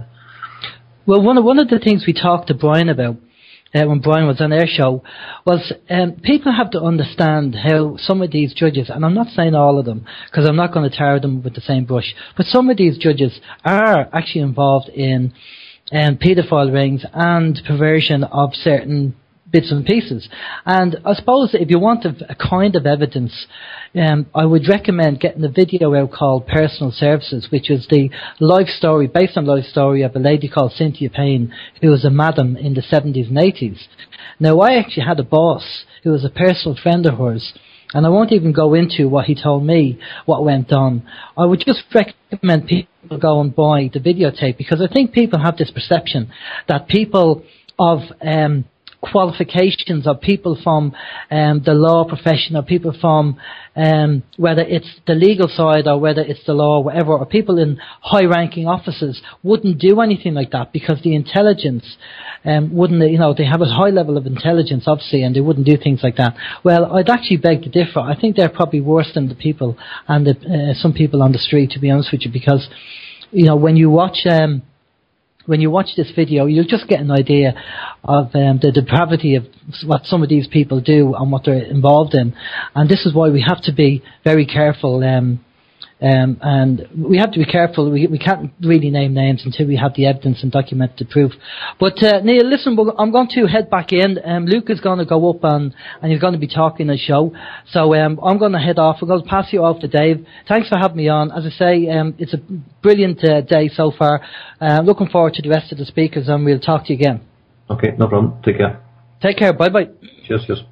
Speaker 9: Well, one of the things we talked to Brian about when Brian was on our show was people have to understand how some of these judges, and I'm not saying all of them because I'm not going to tar them with the same brush, but some of these judges are actually involved in paedophile rings and perversion of certain bits and pieces. And I suppose if you want a kind of evidence, I would recommend getting a video out called Personal Services, which is the life story, based on life story of a lady called Cynthia Payne, who was a madam in the 70s and 80s. Now, I actually had a boss who was a personal friend of hers, and I won't even go into what he told me, what went on. I would just recommend people go and buy the videotape, because I think people have this perception that people of qualifications, of people from the law profession, or people from whether it's the legal side or whether it's the law or whatever, or people in high-ranking offices wouldn't do anything like that because the intelligence wouldn't, they have a high level of intelligence, obviously, and they wouldn't do things like that. Well, I'd actually beg to differ. I think they're probably worse than the people and some people on the street, to be honest with you, because, when you watch this video, you'll just get an idea of the depravity of what some of these people do and what they're involved in. And this is why we have to be very careful And we have to be careful. We can't really name names until we have the evidence and documented proof. But Neil, listen, I'm going to head back in. Luke is going to go up and he's going to be talking a show. So I'm going to head off. I'm going to pass you off to Dave. Thanks for having me on. As I say, it's a brilliant day so far. Looking forward to the rest of the speakers, and we'll talk to you again.
Speaker 2: Okay, no problem. Take care.
Speaker 9: Take care. Bye-bye.
Speaker 2: Cheers.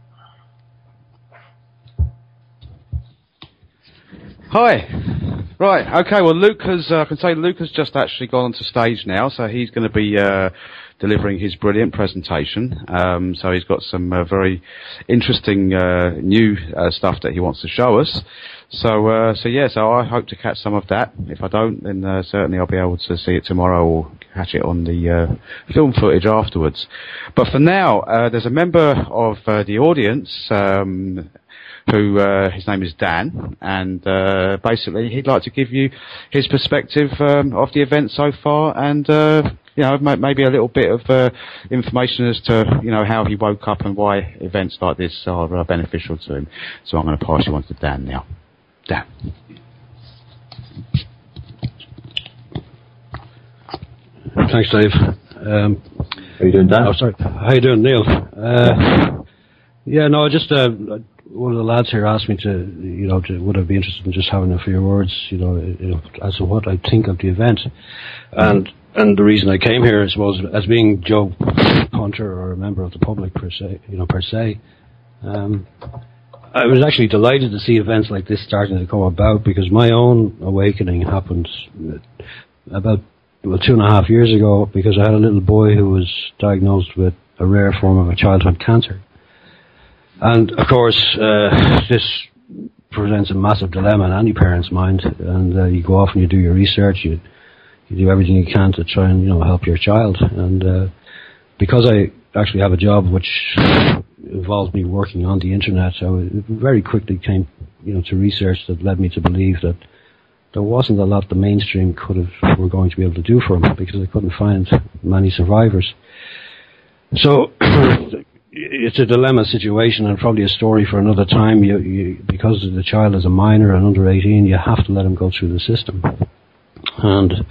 Speaker 1: Hi. Right. Okay. Well, I can say Luke has just actually gone onto stage now, so he's going to be delivering his brilliant presentation. So he's got some very interesting new stuff that he wants to show us. So I hope to catch some of that. If I don't, then certainly I'll be able to see it tomorrow or catch it on the film footage afterwards. But for now, there's a member of the audience who his name is Dan, and basically he'd like to give you his perspective of the event so far, and maybe a little bit of information as to how he woke up and why events like this are beneficial to him. So I'm going to pass you on to Dan now. Dan.
Speaker 10: Thanks, Dave.
Speaker 2: How you doing, Dan?
Speaker 10: Oh, sorry. How you doing, Neil? Just one of the lads here asked me would I be interested in just having a few words, as to what I think of the event, and the reason I came here, I suppose, as being Joe Punter or a member of the public per se. I was actually delighted to see events like this starting to come about, because my own awakening happened about 2.5 years ago, because I had a little boy who was diagnosed with a rare form of a childhood cancer. And of course, this presents a massive dilemma in any parent's mind, and you go off and you do your research, you do everything you can to try and help your child. And because I actually have a job which involved me working on the internet, so it very quickly came to research that led me to believe that there wasn't a lot the mainstream were going to be able to do for him, because I couldn't find many survivors. So it's a dilemma situation, and probably a story for another time. Because the child is a minor and under 18, you have to let him go through the system, and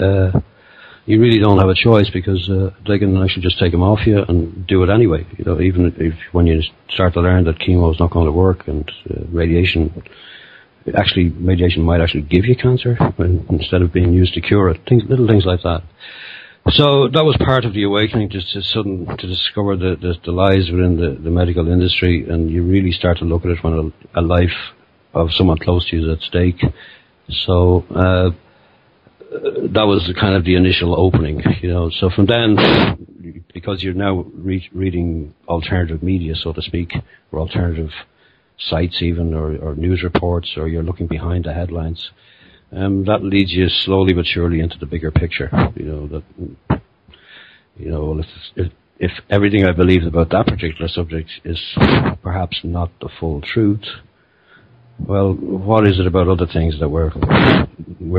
Speaker 10: you really don't have a choice, because they can actually just take him off you and do it anyway. Even if when you start to learn that chemo is not going to work, and radiation might actually give you cancer instead of being used to cure it. Little things like that. So that was part of the awakening, just to discover the lies within the medical industry, and you really start to look at it when a life of someone close to you is at stake. So that was kind of the initial opening, So from then, because you're now reading alternative media, so to speak, or alternative sites even, or news reports, or you're looking behind the headlines, that leads you slowly but surely into the bigger picture. If everything I believed about that particular subject is perhaps not the full truth, well, what is it about other things that we're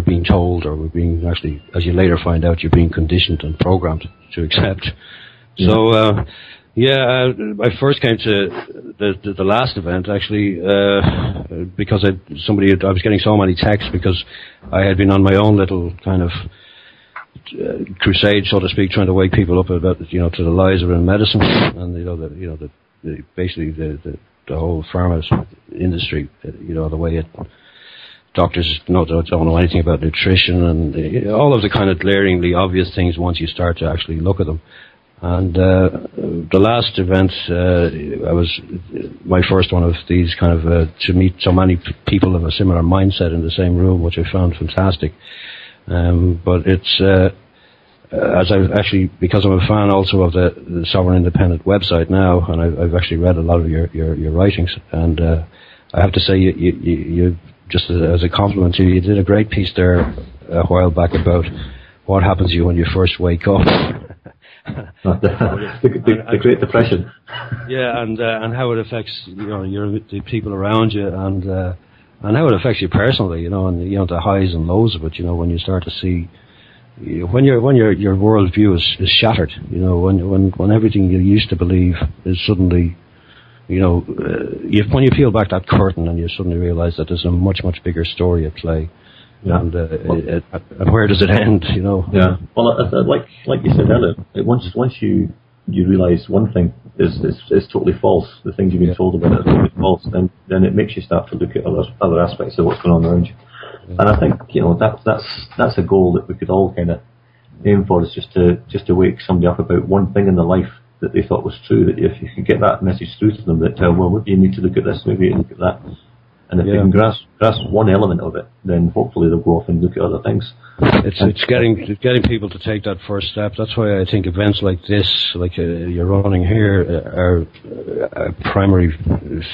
Speaker 10: being told, or we're being actually, as you later find out, you're being conditioned and programmed to accept? So, I first came to the last event actually because I was getting so many texts, because I had been on my own little kind of crusade, so to speak, trying to wake people up about to the lies around medicine, and basically the whole pharma industry, the way doctors don't know anything about nutrition, and all of the kind of glaringly obvious things once you start to actually look at them. And the last event, I was my first one of these kind of to meet so many people of a similar mindset in the same room, which I found fantastic. But it's as I've actually, because I'm a fan also of the Sovereign Independent website now, and I've actually read a lot of your writings, and I have to say you just as a compliment to you, you did a great piece there a while back about what happens to you when you first wake up.
Speaker 2: the Great Depression.
Speaker 10: Yeah, and how it affects the people around you, and how it affects you personally, and the highs and lows of it. When you start to see when your worldview is shattered. When everything you used to believe is suddenly, when you peel back that curtain and you suddenly realize that there's a much bigger story at play. Yeah. And where does it end? You know.
Speaker 2: Yeah. Well, like you said earlier, once you realise one thing is totally false, the things you've been told about it are totally false, then it makes you start to look at other aspects of what's going on around you. Yeah. And I think that's a goal that we could all kind of aim for, is just to wake somebody up about one thing in their life that they thought was true. That if you could get that message through to them, that well, maybe you need to look at this, maybe you need to look at that. And if they can grasp one element of it, then hopefully they'll go off and look at other things.
Speaker 10: It's getting people to take that first step. That's why I think events like this, like you're running here, are a primary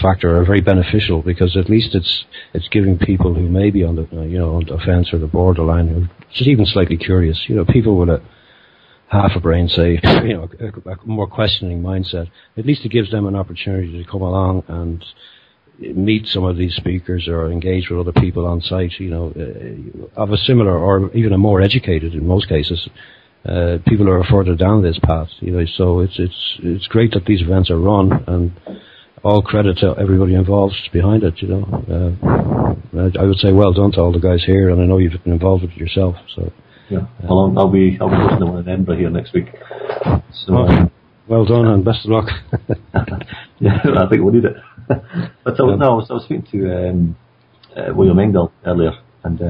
Speaker 10: factor, are very beneficial, because at least it's giving people who may be on the on the fence or the borderline, who are just even slightly curious. People with a half a brain, say, a more questioning mindset. At least it gives them an opportunity to come along and meet some of these speakers or engage with other people on site, of a similar or even a more educated, in most cases, people who are further down this path, so it's great that these events are run, and all credit to everybody involved behind it, I would say well done to all the guys here, and I know you've been involved with it yourself, so. Yeah,
Speaker 2: I'll be hosting the one in Edinburgh here next week, so.
Speaker 10: Well done and best of luck.
Speaker 2: Yeah, I think we'll need it. But I was speaking to William Engdahl earlier, and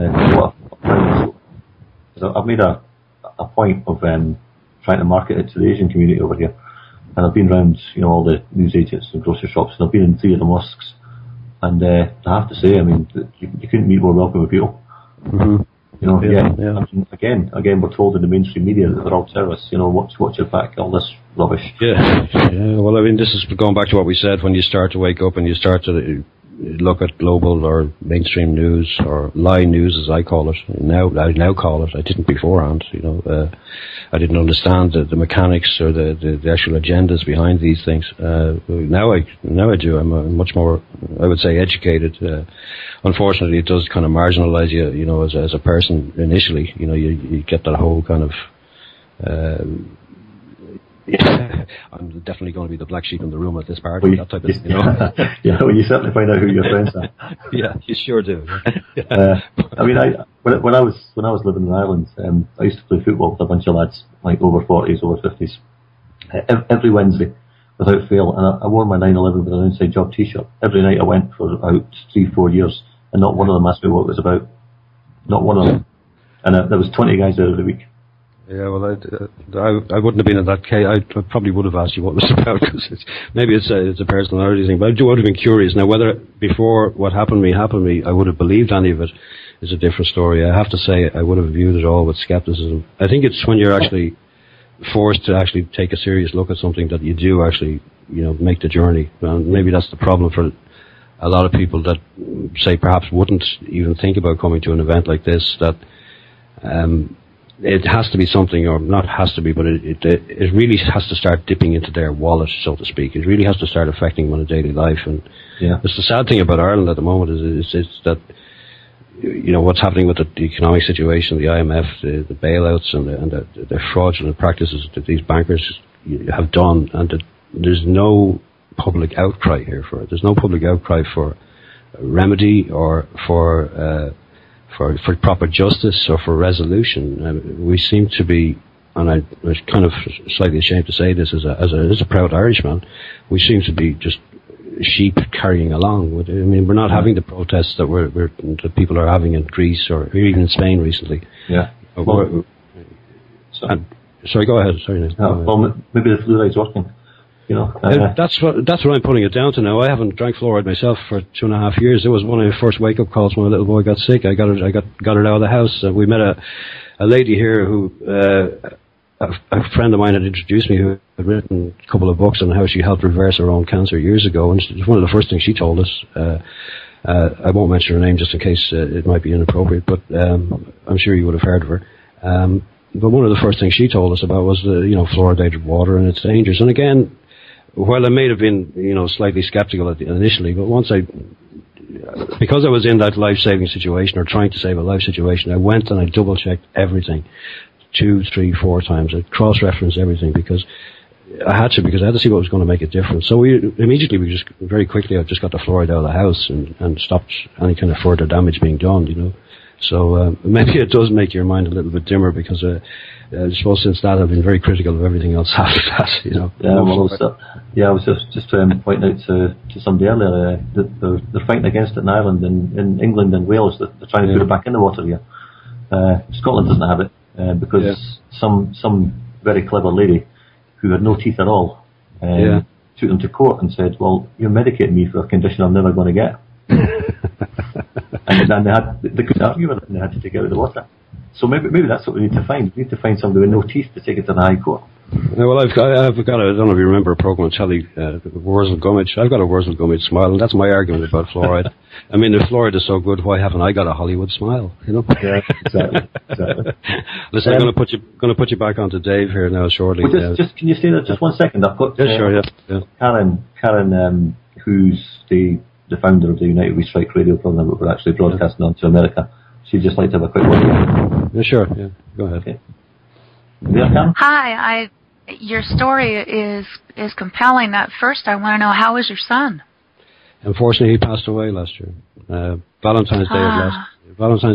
Speaker 2: I've made a point of trying to market it to the Asian community over here. And I've been around, all the newsagents and grocery shops, and I've been in 3 of the mosques. And I have to say, I mean, you couldn't meet more welcoming people.
Speaker 10: Mm-hmm.
Speaker 2: I mean, again, we're told in the mainstream media that they're all terrorists. Watch your back, all this rubbish.
Speaker 10: Yeah. Well, I mean, this is going back to what we said when you start to wake up and you start to look at global or mainstream news, or lie news, as I call it. I now call it. I didn't beforehand. I didn't understand the mechanics or the actual agendas behind these things. Now I do. I'm much more, I would say, educated. Unfortunately, it does kind of marginalise you, as a person initially. You get that whole kind of. I'm definitely going to be the black sheep in the room at this party. That type of thing,
Speaker 2: Yeah, well, you certainly find out who your friends are.
Speaker 10: Yeah, you sure do.
Speaker 2: I mean, when I was living in Ireland, I used to play football with a bunch of lads, like over 40s, over 50s, every Wednesday, without fail. And I wore my 9/11 with an inside job T-shirt every night I went for about 3-4 years, and not one of them asked me what it was about. Not one of them. And there was 20 guys there every week.
Speaker 10: Yeah, well, I wouldn't have been in that case. I probably would have asked you what it was about, because maybe it's a personality thing. But I would have been curious. Now, whether before what happened to me, I would have believed any of it, is a different story. I have to say, I would have viewed it all with skepticism. I think it's when you're actually forced to actually take a serious look at something that you do actually, make the journey. And maybe that's the problem for a lot of people that, say, perhaps wouldn't even think about coming to an event like this. That. It has to be something, or not has to be, but it really has to start dipping into their wallet, so to speak. It really has to start affecting them on a daily life. And it's the sad thing about Ireland at the moment is that, what's happening with the economic situation, the IMF, the bailouts, and the fraudulent practices that these bankers have done, and there's no public outcry here for it. There's no public outcry for remedy or for proper justice or for resolution. We seem to be, and I'm kind of slightly ashamed to say this as a proud Irishman, we seem to be just sheep carrying along. I mean, we're not having the protests that people are having in Greece or even in Spain recently.
Speaker 2: Yeah.
Speaker 10: Sorry, go ahead. Sorry.
Speaker 2: Well, maybe the fluoride's working.
Speaker 10: That's what I'm putting it down to now. I haven't drank fluoride myself for 2.5 years. It was one of my first wake-up calls when my little boy got sick. I got her out of the house. We met a lady here who a friend of mine had introduced me, who had written a couple of books on how she helped reverse her own cancer years ago. And it's one of the first things she told us. I won't mention her name just in case it might be inappropriate, but I'm sure you would have heard of her. But one of the first things she told us about was fluoridated water and its dangers. And again, while I may have been, slightly skeptical initially, but because I was in that life-saving situation, or trying to save a life situation, I went and I double-checked everything 2, 3, 4 times. I cross-referenced everything because I had to see what was going to make a difference. So very quickly, I just got the fluoride out of the house and stopped any kind of further damage being done, So maybe it does make your mind a little bit dimmer because I suppose since that I've been very critical of everything else after that.
Speaker 2: Yeah, I was just pointing out to somebody earlier that they're fighting against it in Ireland, in England and Wales. They're trying to put it back in the water here. Scotland doesn't have it because some very clever lady who had no teeth at all took them to court and said, "Well, you're medicating me for a condition I'm never going to get." And then they couldn't argue with it, and they had to take it out of the water. So maybe that's what we need to find. We need to find somebody with no teeth to take it to the High Court.
Speaker 10: Yeah, well, I've got I don't know if you remember a program on telly, Wurzel Gummidge. I've got a Wurzel Gummidge smile, and that's my argument about fluoride. I mean, if fluoride is so good, why haven't I got a Hollywood smile?
Speaker 2: Yeah, exactly.
Speaker 10: Listen, I'm going to put you back onto Dave here now shortly.
Speaker 2: Well, just can you stay there just 1 second? I've got
Speaker 10: sure.
Speaker 2: Karen, who's the founder of the United We Strike radio program that we're actually broadcasting on to America. She'd just like to have a quick word.
Speaker 10: Yeah, sure. Yeah, go ahead.
Speaker 2: Okay. There, Karen?
Speaker 8: Hi, your story is compelling. First, I want to know, how is your son?
Speaker 10: Unfortunately, he passed away last year. Valentine's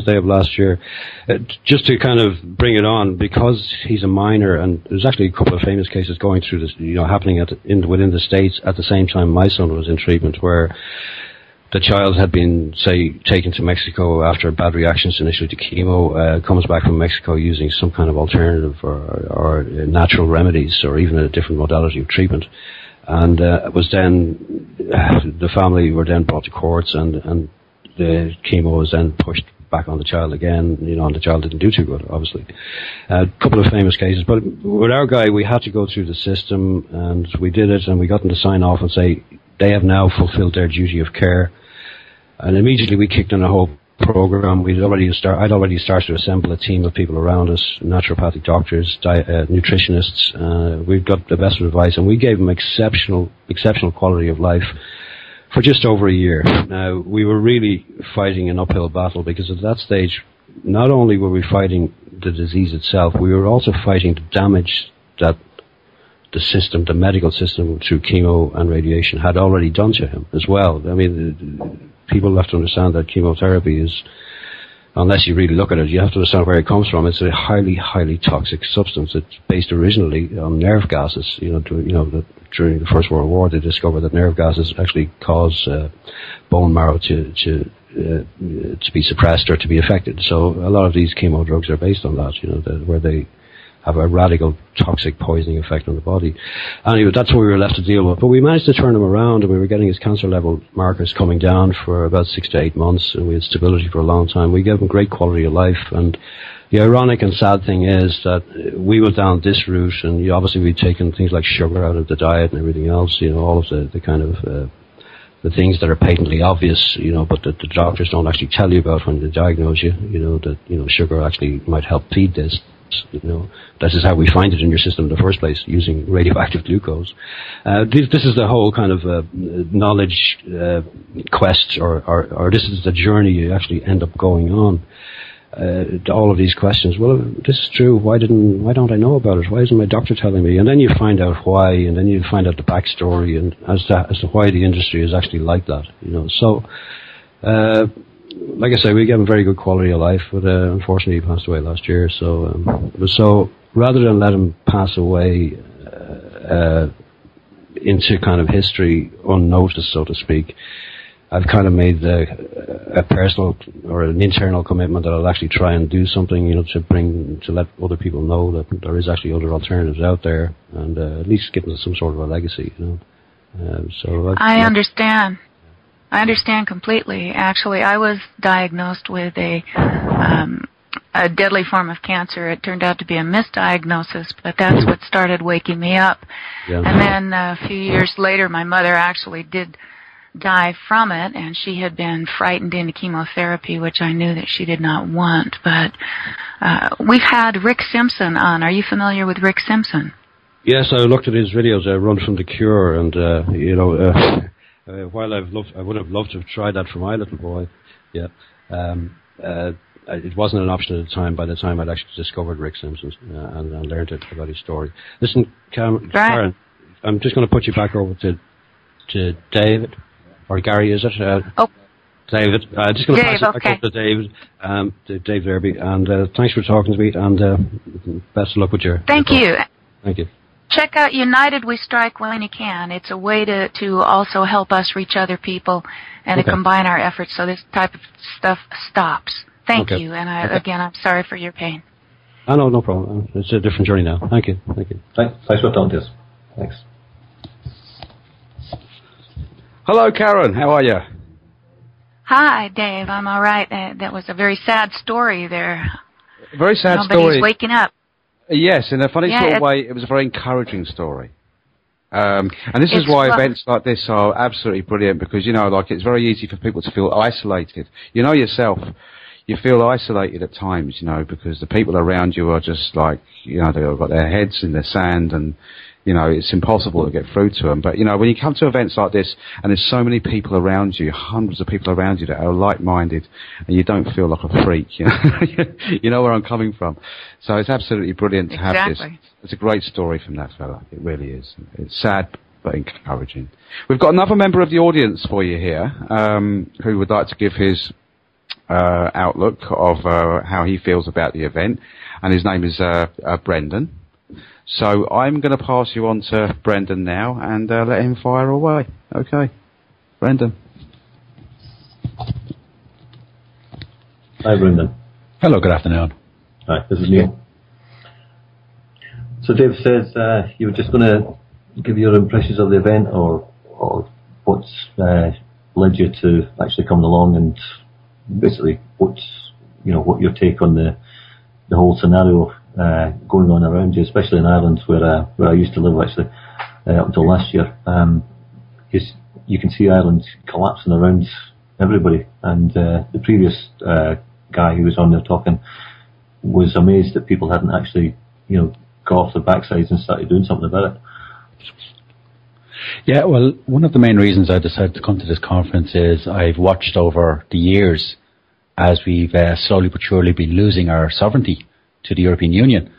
Speaker 10: Day of last year. Just to kind of bring it on, because he's a minor, and there's actually a couple of famous cases going through this, happening within the States at the same time my son was in treatment, where the child had been, say, taken to Mexico after bad reactions initially to chemo, comes back from Mexico using some kind of alternative or natural remedies, or even a different modality of treatment. And was then, the family were then brought to courts, and the chemo was then pushed back on the child again, and the child didn't do too good, obviously. A couple of famous cases, but with our guy, we had to go through the system, and we did it, and we got them to sign off and say, they have now fulfilled their duty of care. And immediately we kicked in a whole program. I'd already started to assemble a team of people around us, naturopathic doctors, nutritionists. We've got the best of advice, and we gave them exceptional quality of life for just over a year. Now, we were really fighting an uphill battle, because at that stage, not only were we fighting the disease itself, we were also fighting the damage that the medical system through chemo and radiation had already done to him as well. I mean, people have to understand that chemotherapy is, unless you really look at it, you have to understand where it comes from. It's a highly, highly toxic substance. It's based originally on nerve gases. During the First World War, they discovered that nerve gases actually cause bone marrow to be suppressed or to be affected. So a lot of these chemo drugs are based on that. Where they have a radical toxic poisoning effect on the body. Anyway, that's what we were left to deal with. But we managed to turn him around, and we were getting his cancer level markers coming down for about 6 to 8 months, and we had stability for a long time. We gave him great quality of life, and the ironic and sad thing is that we went down this route, and obviously we'd taken things like sugar out of the diet and everything else, all of the kind of the things that are patently obvious, but that the doctors don't actually tell you about when they diagnose you, that sugar actually might help feed this. This is how we find it in your system in the first place, using radioactive glucose. This is the whole kind of knowledge quest, or this is the journey you actually end up going on. All of these questions. Well, this is true. Why don't I know about it? Why isn't my doctor telling me? And then you find out why, and then you find out the backstory, and as to why the industry is actually like that. So. Like I say, we gave him very good quality of life, but unfortunately he passed away last year. So rather than let him pass away into kind of history unnoticed, so to speak, I've kind of made a personal or an internal commitment that I'll actually try and do something, to let other people know that there is actually other alternatives out there, and at least give them some sort of a legacy.
Speaker 8: I understand. I understand completely. Actually, I was diagnosed with a deadly form of cancer. It turned out to be a misdiagnosis, but that's what started waking me up. Yeah. And then a few years later, my mother actually did die from it, and she had been frightened into chemotherapy, which I knew that she did not want. But we've had Rick Simpson on. Are you familiar with Rick Simpson?
Speaker 10: Yes, I looked at his videos. I Run from the Cure, and while I would have loved to have tried that for my little boy, it wasn't an option at the time. By the time I'd actually discovered Rick Simpson and learned about his story. Listen, Karen, I'm just going to put you back over to David, or Gary, is it? David. Just going to pass it back
Speaker 8: okay.
Speaker 10: up to David, Dave Derby, and thanks for talking to me, and best of luck with your.
Speaker 8: Thank you.
Speaker 10: Thank you.
Speaker 8: Check out United We Strike when you can. It's a way to also help us reach other people and to combine our efforts so this type of stuff stops. Thank you, and again, I'm sorry for your pain.
Speaker 10: Oh, no problem. It's a different journey now. Thank you.
Speaker 2: Thanks for talking to us. Thanks.
Speaker 1: Hello, Karen. How are you?
Speaker 8: Hi, Dave. I'm all right. That was a very sad story there.
Speaker 1: Very sad story.
Speaker 8: Nobody's waking up.
Speaker 1: Yes, in a funny sort of way, it was a very encouraging story. And this is why events like this are absolutely brilliant, because, it's very easy for people to feel isolated. You know yourself, you feel isolated at times, because the people around you are just like, they've got their heads in the sand and, it's impossible to get through to them. But, when you come to events like this and there's so many people around you, hundreds of people around you that are like-minded, and you don't feel like a freak, you know where I'm coming from. So it's absolutely brilliant to have this. It's a great story from that fella. It really is. It's sad but encouraging. We've got another member of the audience for you here, who would like to give his outlook of how he feels about the event, and his name is Brendan. So I'm going to pass you on to Brendan now and let him fire away. Okay, Brendan.
Speaker 2: Hi, Brendan.
Speaker 11: Hello, good afternoon.
Speaker 2: Hi, this is Neil. So Dave says you were just going to give your impressions of the event, or what's led you to actually coming along, and basically what's what your take on the whole scenario going on around you, especially in Ireland, where I used to live actually up until last year. You can see Ireland collapsing around everybody, and the previous guy who was on there talking was amazed that people hadn't actually got off their backsides and started doing something about it.
Speaker 11: Yeah, well, one of the main reasons I decided to come to this conference is I've watched over the years as we've slowly but surely been losing our sovereignty to the European Union.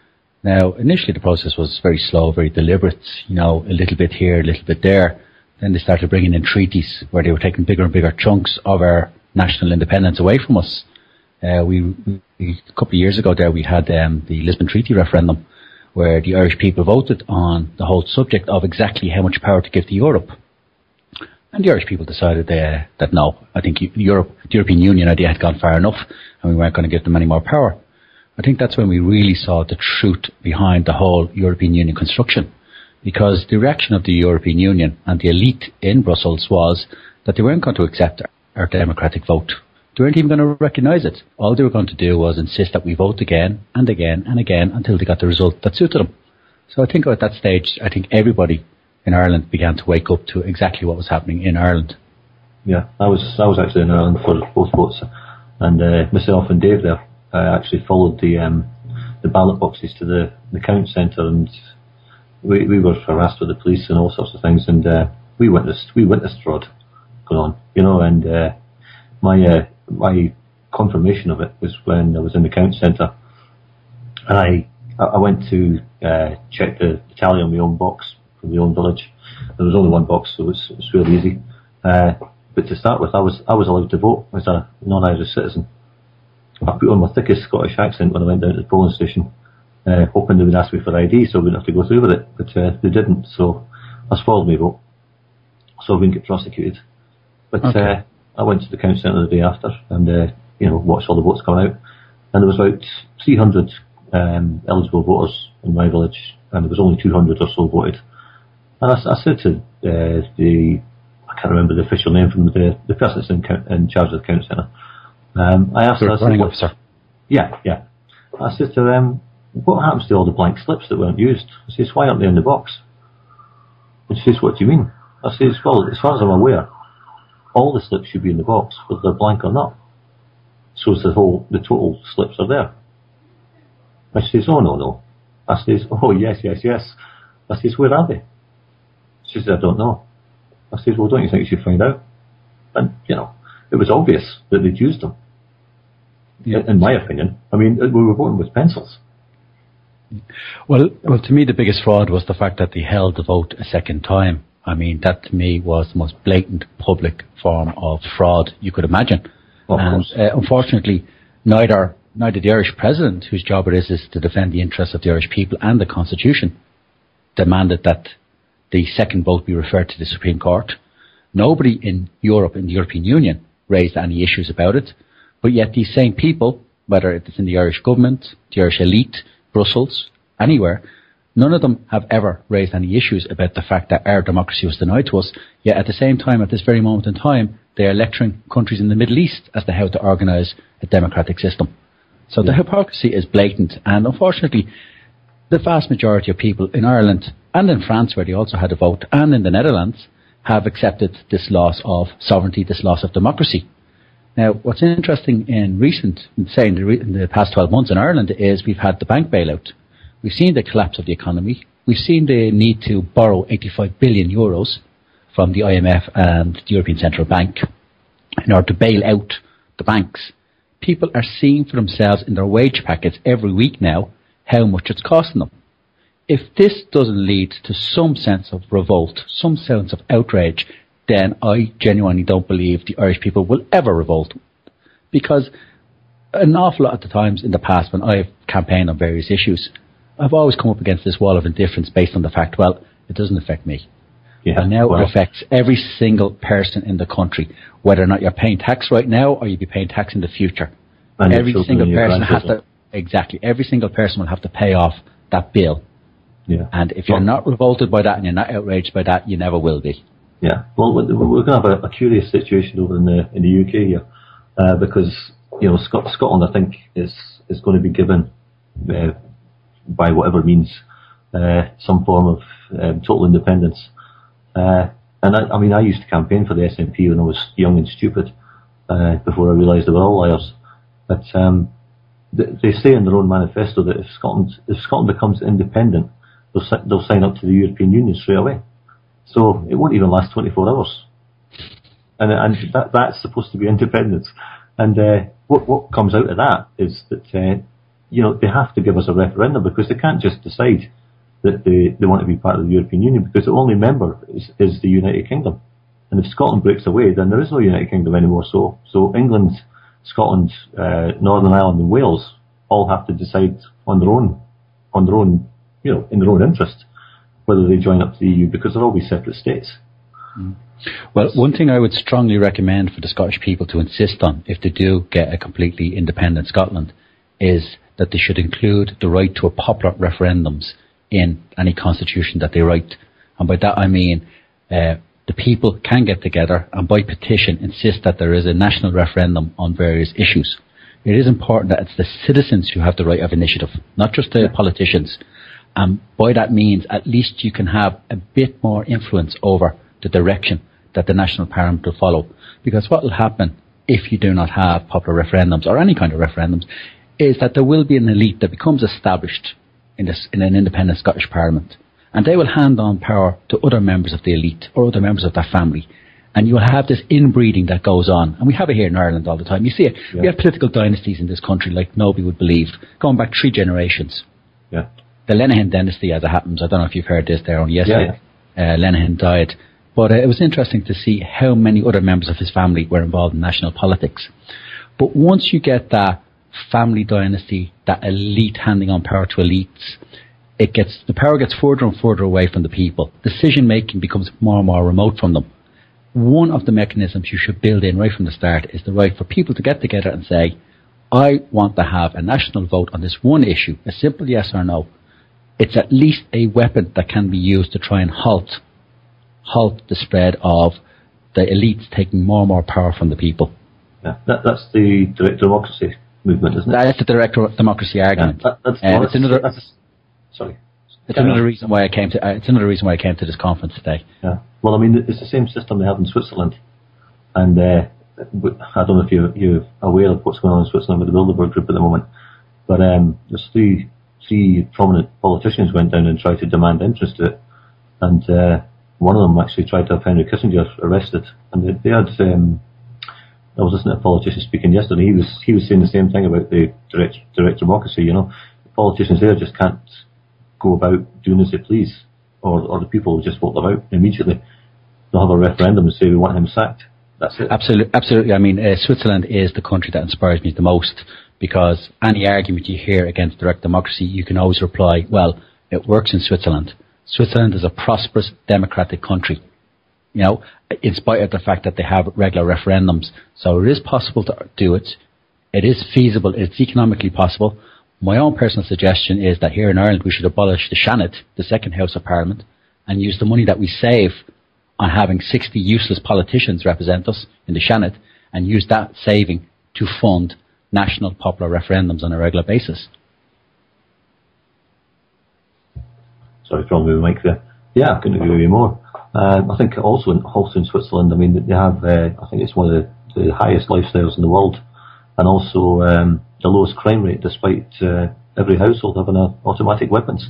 Speaker 11: Now, initially the process was very slow, very deliberate, a little bit here, a little bit there. Then they started bringing in treaties where they were taking bigger and bigger chunks of our national independence away from us. A couple of years ago there, we had the Lisbon Treaty referendum, where the Irish people voted on the whole subject of exactly how much power to give to Europe. And the Irish people decided that no, I think the European Union idea had gone far enough and we weren't going to give them any more power. I think that's when we really saw the truth behind the whole European Union construction, because the reaction of the European Union and the elite in Brussels was that they weren't going to accept our democratic vote. They weren't even going to recognise it. All they were going to do was insist that we vote again and again and again until they got the result that suited them. So I think at that stage, everybody in Ireland began to wake up to exactly what was happening in Ireland.
Speaker 2: Yeah, I was actually in Ireland for both votes, and myself and Dave there actually followed the ballot boxes to the count centre, and we were harassed with the police and all sorts of things, and we witnessed fraud going on, and my confirmation of it was when I was in the count centre, and I went to check the tally on my own box from my own village. There was only one box, so it was really easy. But to start with, I was allowed to vote as a non-Irish citizen. I put on my thickest Scottish accent when I went down to the polling station, hoping they would ask me for ID so I wouldn't have to go through with it, but they didn't, so I spoiled my vote, so I wouldn't get prosecuted. But I went to the count centre the day after and watched all the votes come out, and there was about 300 eligible voters in my village, and there was only 200 or so voted. And I said to I can't remember the official name from the person that's in charge of the count centre. I asked her,
Speaker 11: running officer.
Speaker 2: Yeah. I said to them, what happens to all the blank slips that weren't used? I says, why aren't they in the box? And she says, what do you mean? I says, well, as far as I'm aware, all the slips should be in the box, whether they're blank or not. So it's the total slips are there. And she says, oh, no. I says, oh, yes. I says, where are they? She says, I don't know. I says, well, don't you think you should find out? And, it was obvious that they'd used them. Yeah. In my opinion. I mean, we were voting with pencils.
Speaker 11: Well, to me, the biggest fraud was the fact that they held the vote a second time I mean, that to me was the most blatant public form of fraud you could imagine. And unfortunately, neither the Irish president, whose job it is to defend the interests of the Irish people and the Constitution, demanded that the second vote be referred to the Supreme Court. Nobody in Europe, in the European Union, raised any issues about it. But yet these same people, whether it's in the Irish government, the Irish elite, Brussels, anywhere, none of them have ever raised any issues about the fact that our democracy was denied to us. Yet at the same time, at this very moment in time, they are lecturing countries in the Middle East as to how to organise a democratic system. So the hypocrisy is blatant, and unfortunately, the vast majority of people in Ireland and in France, where they also had a vote, and in the Netherlands, have accepted this loss of sovereignty, this loss of democracy. Now, what's interesting in the past 12 months in Ireland is we've had the bank bailout. We've seen the collapse of the economy. We've seen the need to borrow 85 billion euros from the IMF and the European Central Bank in order to bail out the banks. People are seeing for themselves in their wage packets every week now how much it's costing them. If this doesn't lead to some sense of revolt, some sense of outrage, then I genuinely don't believe the Irish people will ever revolt. Because an awful lot of the times in the past when I've campaigned on various issues, I've always come up against this wall of indifference based on the fact, well, it doesn't affect me. Yeah, and now it affects every single person in the country, whether or not you're paying tax right now or you'll be paying tax in the future. And every single person has to, every single person will have to pay off that bill. Yeah. And if you're not revolted by that and you're not outraged by that, you never will be.
Speaker 2: Yeah. Well, we're going to have a curious situation over in the UK here, because Scotland, I think, is going to be given by whatever means some form of total independence. And I used to campaign for the SNP when I was young and stupid, before I realised they were all liars. But they say in their own manifesto that if Scotland becomes independent, they'll sign up to the European Union straight away. So it won't even last 24 hours. And that's supposed to be independence. And what comes out of that is that they have to give us a referendum, because they can't just decide that they want to be part of the European Union, because the only member is the United Kingdom. And if Scotland breaks away, then there is no United Kingdom anymore. So England, Scotland, Northern Ireland and Wales all have to decide on their own, in their own interest, whether they join up to the EU, because they're always separate states.
Speaker 11: Mm. Well, one thing I would strongly recommend for the Scottish people to insist on, if they do get a completely independent Scotland, is that they should include the right to a popular referendums in any constitution that they write. And by that I mean the people can get together and by petition insist that there is a national referendum on various issues. It is important that it's the citizens who have the right of initiative, not just the politicians. And by that means, at least you can have a bit more influence over the direction that the national parliament will follow. Because what will happen if you do not have popular referendums or any kind of referendums is that there will be an elite that becomes established in an independent Scottish Parliament, and they will hand on power to other members of the elite or other members of their family, and you will have this inbreeding that goes on, and we have it here in Ireland all the time. You see it. Yeah. We have political dynasties in this country like nobody would believe, going back 3 generations. Yeah. The Lenihan dynasty, as it happens, I don't know if you've heard this there only yesterday. Yeah. Lenihan died, but it was interesting to see how many other members of his family were involved in national politics. But once you get that family dynasty, that elite handing on power to elites, the power gets further and further away from the people. Decision making becomes more and more remote from them. One of the mechanisms you should build in right from the start is the right for people to get together and say, I want to have a national vote on this one issue, a simple yes or no. It's at least a weapon that can be used to try and halt the spread of the elites taking more and more power from the people.
Speaker 2: Yeah, that's the direct democracy movement, isn't it?
Speaker 11: That's the direct democracy argument.
Speaker 2: Yeah,
Speaker 11: It's another reason why I came to this conference today.
Speaker 2: Yeah. Well, I mean, it's the same system they have in Switzerland, and I don't know if you're aware of what's going on in Switzerland with the Bilderberg Group at the moment, but there's three prominent politicians went down and tried to demand entrance to it, and one of them actually tried to have Henry Kissinger arrested, and they had. I was listening to a politician speaking yesterday. He was saying the same thing about the direct democracy. The politicians there just can't go about doing as they please. or the people will just vote them out immediately. They'll have a referendum and say we want him sacked. That's it.
Speaker 11: Absolutely. I mean, Switzerland is the country that inspires me the most, because any argument you hear against direct democracy, you can always reply, well, it works in Switzerland. Switzerland is a prosperous, democratic country, you know, in spite of the fact that they have regular referendums. So it is possible to do it. It is feasible. It's economically possible. My own personal suggestion is that here in Ireland we should abolish the Seanad, the second House of Parliament, and use the money that we save on having 60 useless politicians represent us in the Seanad, and use that saving to fund national popular referendums on a regular basis.
Speaker 2: Sorry, from the mic there. Yeah, I couldn't agree with you more. I think also in Switzerland, I mean, they have, I think it's one of the highest lifestyles in the world, and also the lowest crime rate, despite every household having automatic weapons.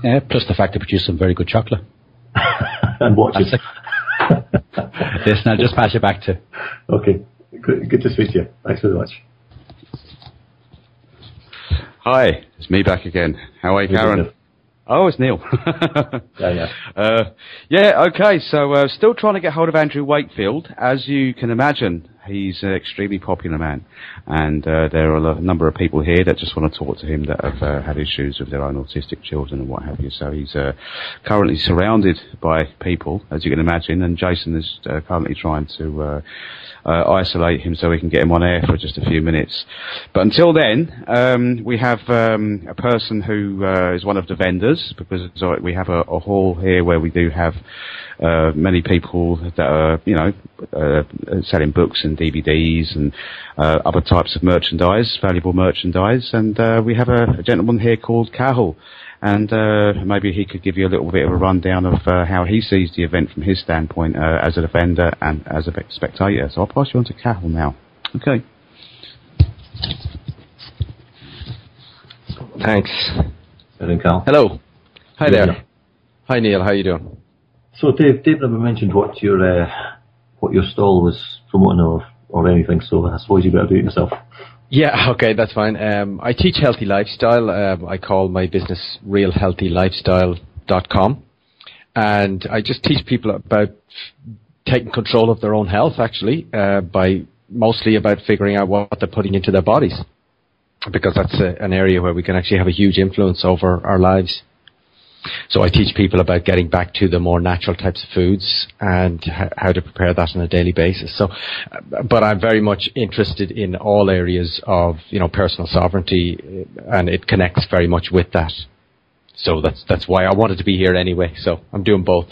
Speaker 11: Yeah, plus the fact they produce some very good chocolate.
Speaker 2: And watches.
Speaker 11: Listen, I'll just pass you back to.
Speaker 2: Okay, good to speak to you. Thanks very much.
Speaker 1: Hi, it's me back again. How are you, Karen? Oh, it's Neil.
Speaker 2: Yeah.
Speaker 1: Okay, so still trying to get hold of Andrew Wakefield. As you can imagine, he's an extremely popular man, and there are a number of people here that just want to talk to him that have had issues with their own autistic children and what have you. So he's currently surrounded by people, as you can imagine, and Jason is currently trying to isolate him so we can get him on air for just a few minutes. But until then, we have a person who is one of the vendors, because we have a hall here where we do have many people that are, you know, selling books and DVDs and other types of merchandise, valuable merchandise. And we have a gentleman here called Cahill. And maybe he could give you a little bit of a rundown of how he sees the event from his standpoint as a vendor and as a spectator. So I'll pass you on to Cahill now. Okay.
Speaker 7: Thanks.
Speaker 2: Hello.
Speaker 7: Hi there. Hi Neil, how you doing?
Speaker 2: So Dave never mentioned what your stall was promoting or anything, so I suppose you better do it yourself.
Speaker 7: Yeah, okay, that's fine. I teach healthy lifestyle. I call my business realhealthylifestyle.com. And I just teach people about taking control of their own health, actually, mostly about figuring out what they're putting into their bodies. Because that's an area where we can actually have a huge influence over our lives. So I teach people about getting back to the more natural types of foods and how to prepare that on a daily basis. So, but I'm very much interested in all areas of, you know, personal sovereignty, and it connects very much with that. So that's why I wanted to be here anyway. So I'm doing both.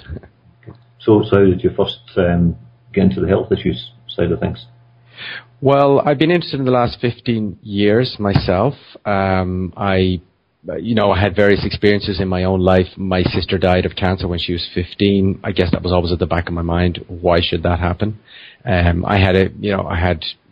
Speaker 2: So how did you first get into the health issues side of things?
Speaker 7: Well, I've been interested in the last 15 years myself. I had various experiences in my own life. My sister died of cancer when she was 15. I guess that was always at the back of my mind. Why should that happen? I had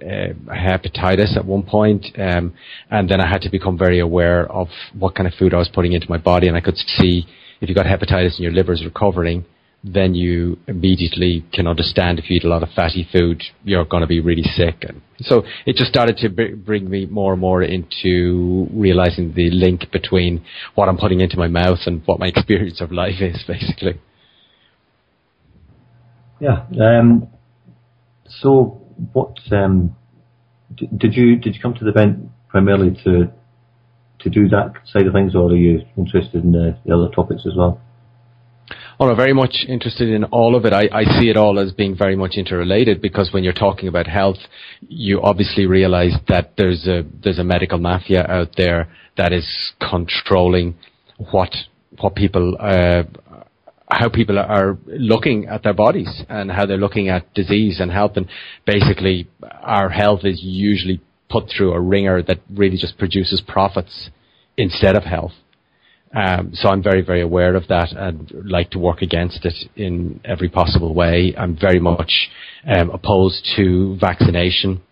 Speaker 7: hepatitis at one point, and then I had to become very aware of what kind of food I was putting into my body, and I could see if you got hepatitis and your liver is recovering, then you immediately can understand if you eat a lot of fatty food, you're going to be really sick. And so it just started to bring me more and more into realizing the link between what I'm putting into my mouth and what my experience of life is, basically.
Speaker 2: Yeah. So what did you come to the event primarily to do that side of things, or are you interested in the other topics as well?
Speaker 7: Oh, I'm very much interested in all of it. I see it all as being very much interrelated, because when you're talking about health, you obviously realize that there's a medical mafia out there that is controlling what people, how people are looking at their bodies and how they're looking at disease and health. And basically our health is usually put through a ringer that really just produces profits instead of health. So I'm very, very aware of that and like to work against it in every possible way. I'm very much opposed to vaccination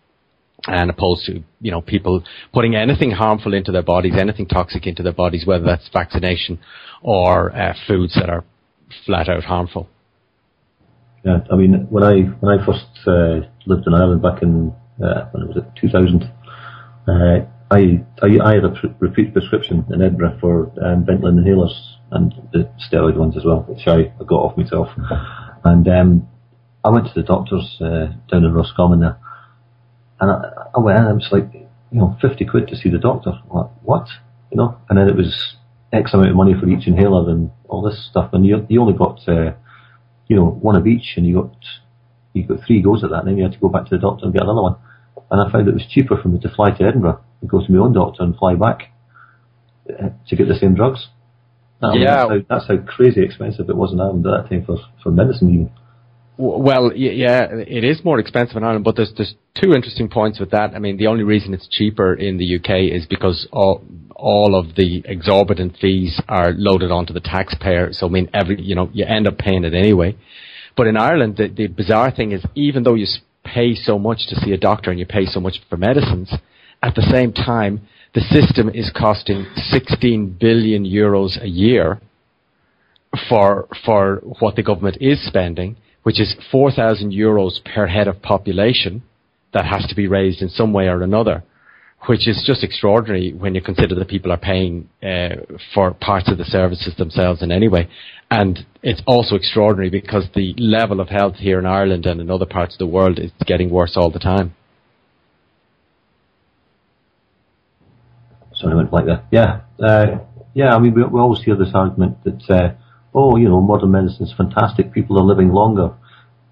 Speaker 7: and opposed to, people putting anything harmful into their bodies, anything toxic into their bodies, whether that's vaccination or foods that are flat out harmful.
Speaker 2: Yeah, I mean, when I first lived in Ireland back in when was it 2000. I had a repeat prescription in Edinburgh for Ventolin inhalers and the steroid ones as well, which I got off myself. And I went to the doctors down in Roscommon there, and I went in, and it was like, 50 quid to see the doctor. I'm like, what? And then it was X amount of money for each inhaler and all this stuff, and you only got one of each, and you got 3 goes at that, and then you had to go back to the doctor and get another one. And I found it was cheaper for me to fly to Edinburgh and go to my own doctor and fly back to get the same drugs. That's how crazy expensive it was in Ireland at that time for medicine even.
Speaker 12: Well, yeah, it is more expensive in Ireland, but there's 2 interesting points with that. I mean, the only reason it's cheaper in the UK is because all of the exorbitant fees are loaded onto the taxpayer. So, I mean, you end up paying it anyway. But in Ireland, the bizarre thing is, even though you pay so much to see a doctor and you pay so much for medicines, at the same time, the system is costing 16 billion euros a year for what the government is spending, which is 4,000 euros per head of population that has to be raised in some way or another, which is just extraordinary when you consider that people are paying for parts of the services themselves in any way. And it's also extraordinary because the level of health here in Ireland and in other parts of the world is getting worse all the time.
Speaker 2: Sorry, I went like that. Yeah. I mean, we always hear this argument that, modern medicine is fantastic. People are living longer.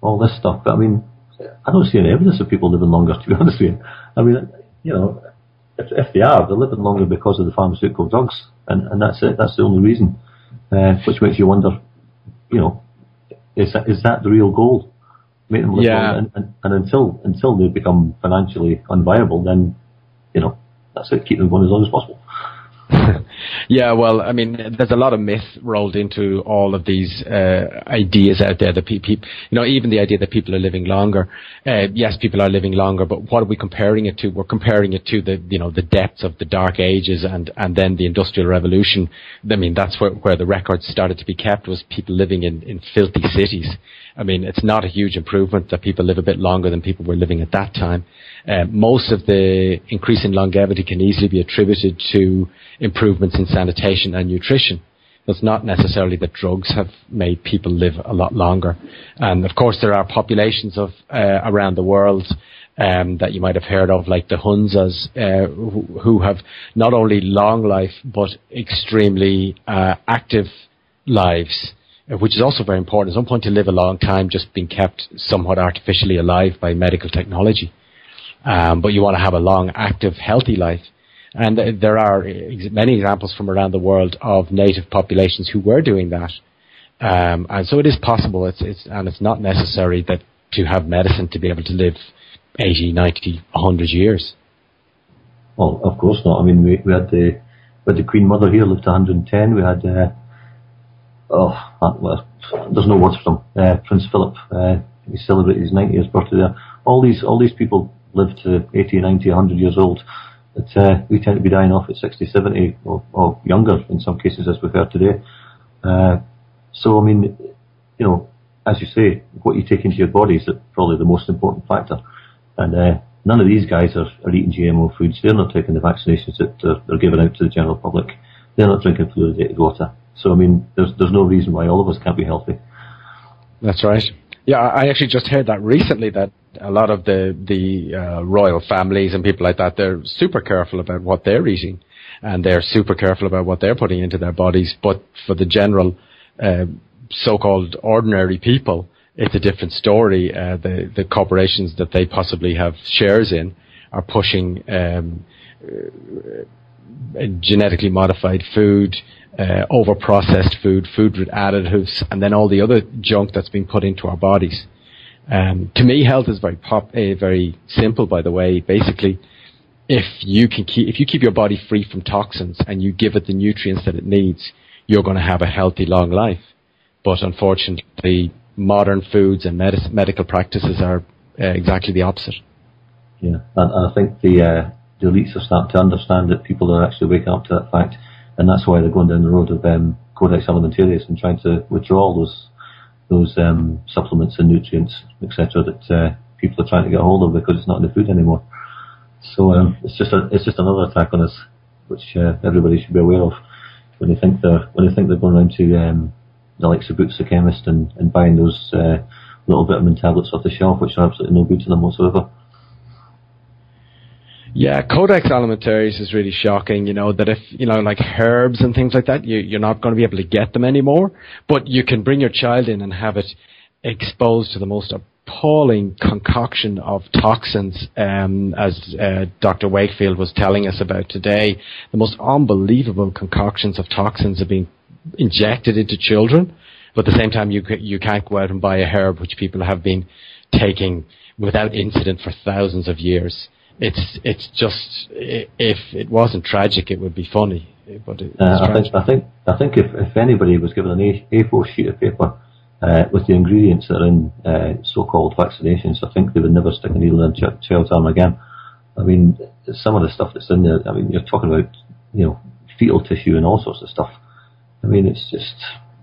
Speaker 2: All this stuff. But I mean, I don't see any evidence of people living longer, to be honest with you. I mean, if they are, they're living longer because of the pharmaceutical drugs, and that's it. That's the only reason. Which makes you wonder, is that the real goal? Make them live longer, and until they become financially unviable, then that's it. Keep them going as long as possible.
Speaker 12: Yeah, well, I mean, there's a lot of myth rolled into all of these ideas out there that people, even the idea that people are living longer. Yes, people are living longer, but what are we comparing it to? We're comparing it to the depths of the Dark Ages and then the Industrial Revolution. I mean, that's where the records started to be kept, was people living in filthy cities. I mean, it's not a huge improvement that people live a bit longer than people were living at that time. Most of the increase in longevity can easily be attributed to improvements in sanitation and nutrition. It's not necessarily that drugs have made people live a lot longer. And of course, there are populations of around the world that you might have heard of, like the Hunzas, who have not only long life but extremely active lives, which is also very important. There's no point to live a long time just being kept somewhat artificially alive by medical technology. But you want to have a long, active, healthy life. And there are many examples from around the world of native populations who were doing that. And so it is possible. It's not necessary that to have medicine to be able to live 80, 90, 100 years.
Speaker 2: Well, of course not. I mean, we had the Queen Mother here, lived to 110. We had, there's no words for them. Prince Philip, he celebrated his 90th birthday there. All these people lived to 80, 90, 100 years old. But, we tend to be dying off at 60, 70, or younger in some cases, as we've heard today. So, I mean, as you say, what you take into your body is probably the most important factor. And none of these guys are eating GMO foods. They're not taking the vaccinations that they're giving out to the general public. They're not drinking fluoridated water. So, I mean, there's no reason why all of us can't be healthy.
Speaker 12: That's right. Yeah, I actually just heard that recently, that a lot of the royal families and people like that, they're super careful about what they're eating, and they're super careful about what they're putting into their bodies. But for the general so-called ordinary people, it's a different story. The corporations that they possibly have shares in are pushing genetically modified food, over-processed food with additives, and then all the other junk that's being put into our bodies. To me, health is very simple, by the way. Basically, if you keep your body free from toxins and you give it the nutrients that it needs, you're going to have a healthy, long life. But unfortunately, modern foods and medical practices are exactly the opposite.
Speaker 2: Yeah, and I think the elites are starting to understand that people are actually waking up to that fact, and that's why they're going down the road of Codex Alimentarius and trying to withdraw those supplements and nutrients, etc., that people are trying to get hold of because it's not in the food anymore. So it's just another attack on us, which everybody should be aware of. when they think they're going around to the likes of Boots the Chemist and buying those little vitamin tablets off the shelf, which are absolutely no good to them whatsoever.
Speaker 12: Yeah, Codex Alimentaris is really shocking, that if, like herbs and things like that, you're not going to be able to get them anymore, but you can bring your child in and have it exposed to the most appalling concoction of toxins, as Dr. Wakefield was telling us about today. The most unbelievable concoctions of toxins are being injected into children, but at the same time you can't go out and buy a herb which people have been taking without incident for thousands of years. It's just, if it wasn't tragic, it would be funny. But
Speaker 2: I think if anybody was given an A4 sheet of paper with the ingredients that are in so-called vaccinations, I think they would never stick a needle in a child's arm again. I mean, some of the stuff that's in there. I mean, you're talking about fetal tissue and all sorts of stuff. I mean, it's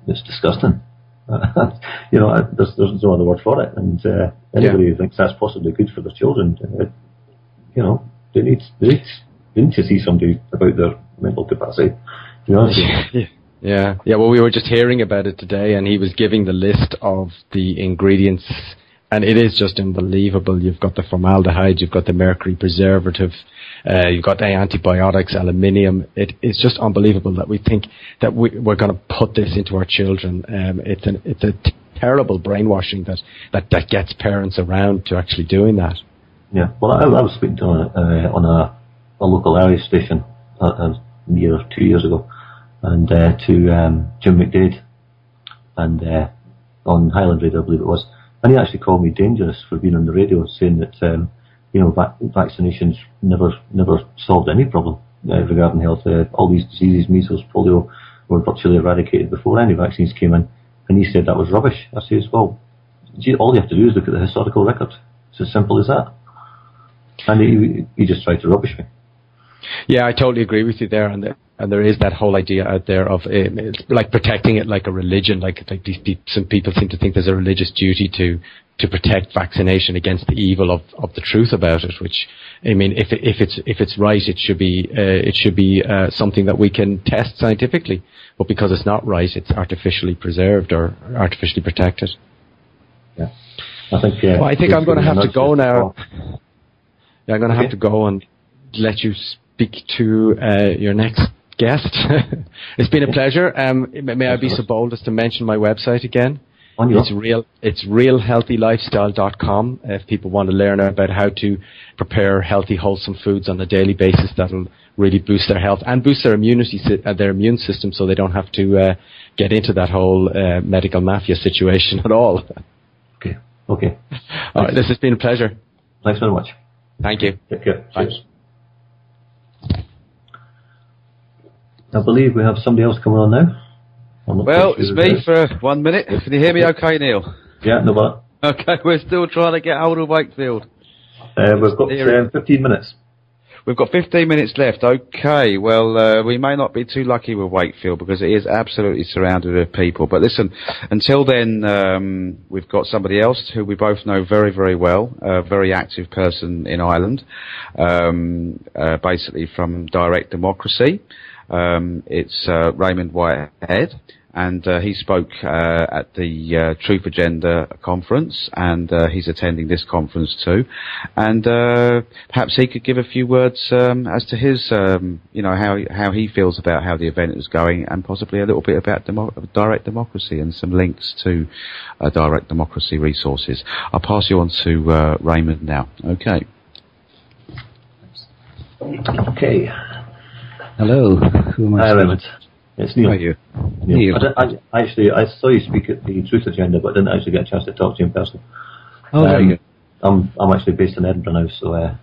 Speaker 2: disgusting. There's no other word for it. And anybody who thinks that's possibly good for their children, they need to see somebody about their mental capacity. To be honest with you.
Speaker 12: Yeah. Well, we were just hearing about it today, and he was giving the list of the ingredients, and it is just unbelievable. You've got the formaldehyde, you've got the mercury preservative, you've got the antibiotics, aluminium. It's just unbelievable that we think that we're going to put this into our children. It's a terrible brainwashing that gets parents around to actually doing that.
Speaker 2: Yeah, well, I was speaking to on a local area station a year or 2 years ago, and to Jim McDade, and on Highland Radio, I believe it was, and he actually called me dangerous for being on the radio, saying that vaccinations never solved any problem regarding health. All these diseases, measles, polio, were virtually eradicated before any vaccines came in, and he said that was rubbish. I says, well, all you have to do is look at the historical record. It's as simple as that. And he just tried to rubbish me.
Speaker 12: Yeah, I totally agree with you there, and there is that whole idea out there of it's like protecting it like a religion, like some people seem to think there's a religious duty to protect vaccination against the evil of the truth about it. Which, I mean, if it's right, it should be something that we can test scientifically. But because it's not right, it's artificially preserved or artificially protected.
Speaker 2: Yeah, I think.
Speaker 12: I think I'm going to have to go now. Yeah, I'm going to have to go and let you speak to your next guest. It's been a pleasure. May I be so bold as to mention my website again? It's realhealthylifestyle.com. If people want to learn about how to prepare healthy, wholesome foods on a daily basis, that'll really boost their health and boost their their immune system, so they don't have to get into that whole medical mafia situation at all.
Speaker 2: Okay.
Speaker 12: All right. This has been a pleasure.
Speaker 2: Thanks very much.
Speaker 12: Thank you.
Speaker 2: Take care. Cheers. I believe we have somebody else coming on now.
Speaker 1: Well, it's me for 1 minute. Can you hear me okay, Neil?
Speaker 2: Yeah, no bother.
Speaker 1: Okay, we're still trying to get hold of Wakefield.
Speaker 2: We've got 15 minutes.
Speaker 1: We've got 15 minutes left. Okay, well, we may not be too lucky with Wakefield because it is absolutely surrounded with people. But listen, until then, we've got somebody else who we both know very, very well, a very active person in Ireland, basically from Direct Democracy. It's Raymond Whitehead. And he spoke at the Truth Agenda conference, and he's attending this conference too. And perhaps he could give a few words as to his, how he feels about how the event is going, and possibly a little bit about Direct Democracy and some links to Direct Democracy resources. I'll pass you on to Raymond now. Okay.
Speaker 2: Okay.
Speaker 11: Hello. Who am I?
Speaker 2: Hi, Raymond. It's Neil.
Speaker 11: How are you?
Speaker 2: Neil. I saw you speak at the Truth Agenda, but I didn't actually get a chance to talk to you in person.
Speaker 11: Oh, very good.
Speaker 2: I'm actually based in Edinburgh now, so I'm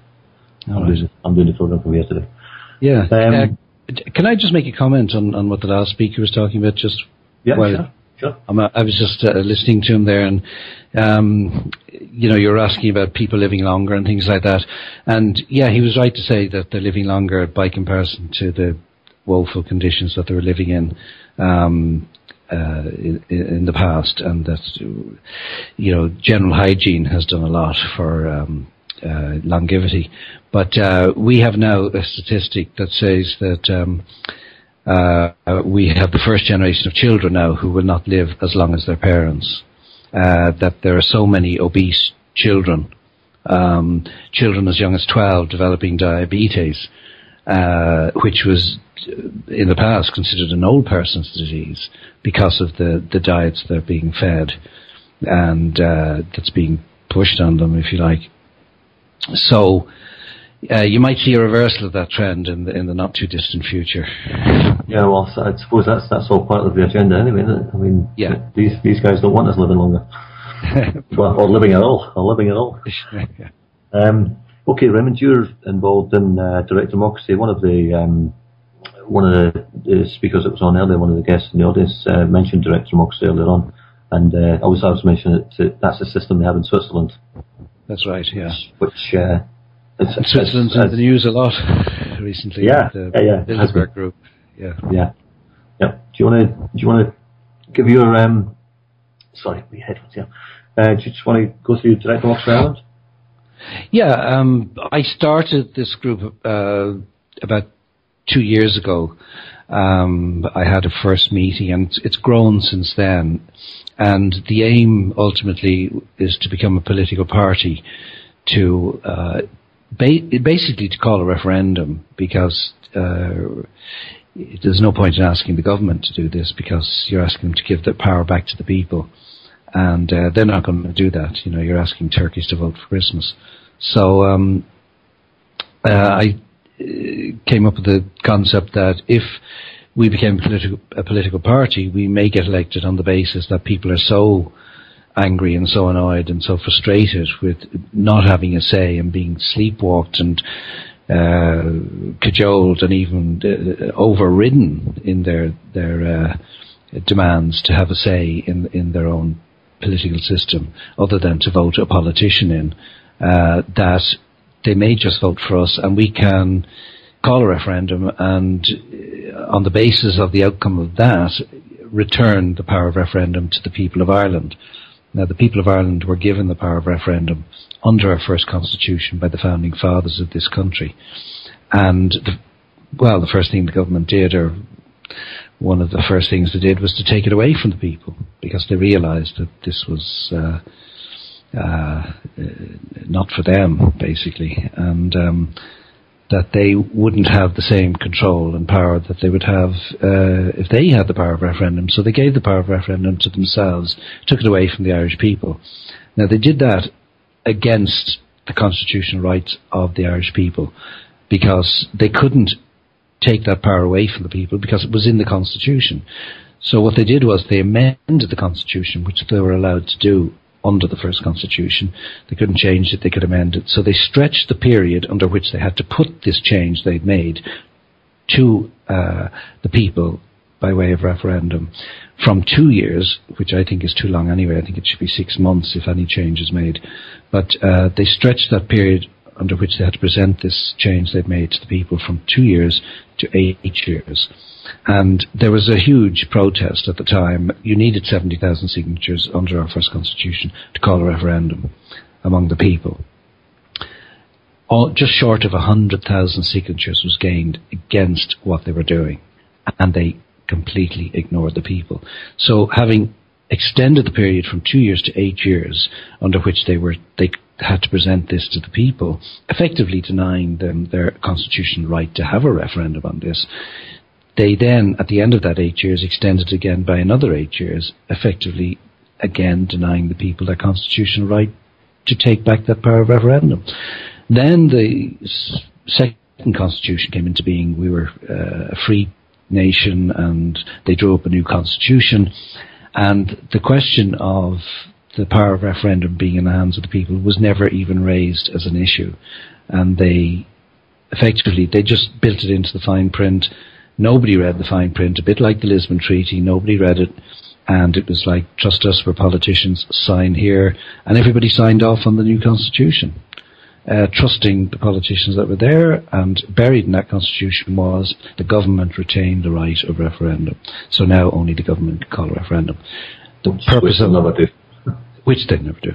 Speaker 2: doing the program from here today.
Speaker 11: Yeah. Can I just make a comment on what the last speaker was talking about?
Speaker 2: Sure.
Speaker 11: I was just listening to him there, and you're asking about people living longer and things like that. And yeah, he was right to say that they're living longer by comparison to the woeful conditions that they were living in the past, and that general hygiene has done a lot for longevity. But we have now a statistic that says that
Speaker 10: we have the first generation of children now who will not live as long as their parents. That there are so many obese children, children as young as 12 developing diabetes, which was in the past considered an old person's disease because of the diets they're being fed and that's being pushed on them, if you like. So you might see a reversal of that trend in the not too distant future.
Speaker 2: Yeah, well, I suppose that's all part of the agenda anyway, isn't it? I mean,
Speaker 10: yeah.
Speaker 2: These guys don't want us living longer. or living at all. Okay, Raymond, you're involved in direct democracy. One of the speakers that was on earlier, one of the guests in the audience, mentioned direct democracy earlier on, and I was mentioning that's a system they have in Switzerland.
Speaker 10: That's right, yeah.
Speaker 2: Which
Speaker 10: Switzerland's in the news a lot recently.
Speaker 2: Yeah,
Speaker 10: the
Speaker 2: yeah.
Speaker 10: Bilderberg Group. Yeah.
Speaker 2: Do you want to give your sorry, my headphones. Yeah. Do you just want to go through direct democracy Ireland?
Speaker 10: Yeah, I started this group about 2 years ago. I had a first meeting, and it's grown since then. And the aim ultimately is to become a political party, to basically to call a referendum, because there's no point in asking the government to do this, because you're asking them to give their power back to the people. And they're not going to do that. You know, you're asking turkeys to vote for Christmas. So I came up with the concept that if we became a political party, we may get elected on the basis that people are so angry and so annoyed and so frustrated with not having a say and being sleepwalked and cajoled and even overridden in their demands to have a say in their own political system, other than to vote a politician in, that they may just vote for us, and we can call a referendum, and on the basis of the outcome of that, return the power of referendum to the people of Ireland. Now, the people of Ireland were given the power of referendum under our first constitution by the founding fathers of this country. And, the first thing the government did, or one of the first things they did, was to take it away from the people, because they realised that this was not for them, basically, and that they wouldn't have the same control and power that they would have if they had the power of referendum. So they gave the power of referendum to themselves, took it away from the Irish people. Now, they did that against the constitutional rights of the Irish people, because they couldn't take that power away from the people because it was in the Constitution. So what they did was they amended the Constitution, which they were allowed to do under the first Constitution. They couldn't change it, they could amend it. So they stretched the period under which they had to put this change they'd made to the people by way of referendum from 2 years, which I think is too long anyway. I think it should be 6 months if any change is made. But they stretched that period under which they had to present this change they'd made to the people from 2 years to 8 years. And there was a huge protest at the time. You needed 70,000 signatures under our first constitution to call a referendum among the people. Just short of 100,000 signatures was gained against what they were doing, and they completely ignored the people. So having extended the period from 2 years to 8 years under which they had to present this to the people, effectively denying them their constitutional right to have a referendum on this, they then, at the end of that 8 years, extended again by another 8 years, effectively again denying the people their constitutional right to take back that power of referendum. Then the second constitution came into being. We were a free nation, and they drew up a new constitution, and the question of the power of referendum being in the hands of the people was never even raised as an issue. And they just built it into the fine print. Nobody read the fine print, a bit like the Lisbon Treaty. Nobody read it, and it was like, trust us, we're politicians, sign here. And everybody signed off on the new constitution, trusting the politicians that were there. And buried in that constitution was the government retained the right of referendum. So now only the government can call a referendum. The purpose of which they never do.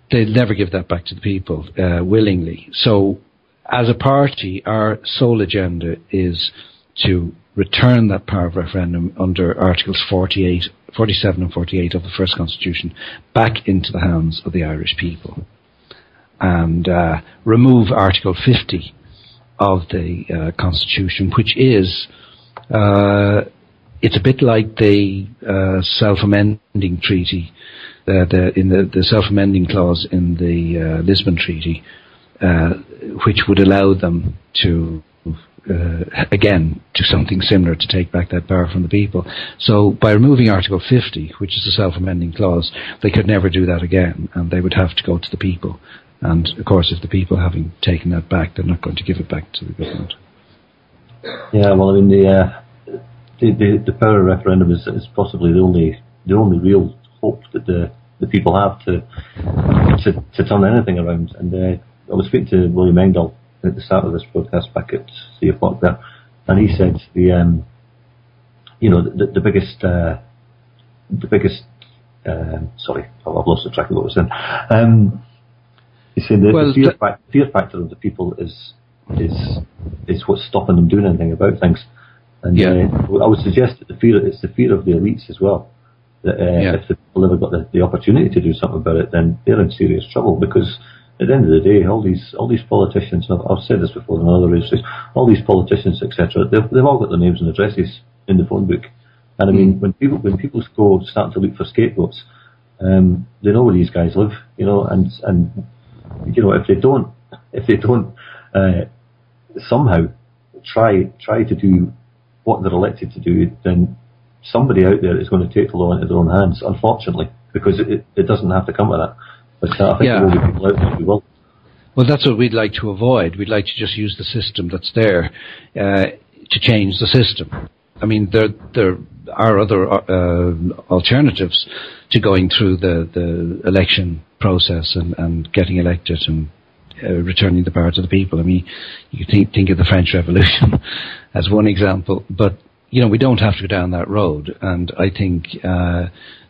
Speaker 10: They'll never give that back to the people willingly. So as a party, our sole agenda is to
Speaker 13: return that power of referendum under Articles 47 and 48 of the first Constitution back into the hands of the Irish people, and remove Article 50 of the Constitution, which is it's a bit like the self-amending treaty, the self-amending clause in the Lisbon Treaty, which would allow them to again do something similar, to take back that power from the people. So by removing Article 50, which is the self-amending clause, they could never do that again, and they would have to go to the people. And of course, if the people, having taken that back, they're not going to give it back to the government.
Speaker 2: Yeah, well, I mean, the power of referendum is possibly the only real hope that the people have to turn anything around. And I was speaking to William Engdahl at the start of this broadcast back at 3 o'clock there, and he said the biggest sorry, I've lost the track of what I was saying. He said the fear factor of the people is what's stopping them doing anything about things. And I would suggest that it's the fear of the elites as well. That if the people ever got the opportunity to do something about it, then they're in serious trouble, because at the end of the day, all these politicians, I've said this before in other races, all these politicians, etc., they've all got their names and addresses in the phone book. And I mean, when people go starting to look for scapegoats, they know where these guys live, and if they don't somehow try to do what they're elected to do, then somebody out there is going to take the law into their own hands, unfortunately, because it doesn't have to come to that. But I think there will be people out there who will.
Speaker 13: Well, that's what we'd like to avoid. We'd like to just use the system that's there to change the system. I mean, there are other alternatives to going through the election process and getting elected and returning the power to the people. I mean, you think of the French Revolution as one example, but we don't have to go down that road. And I think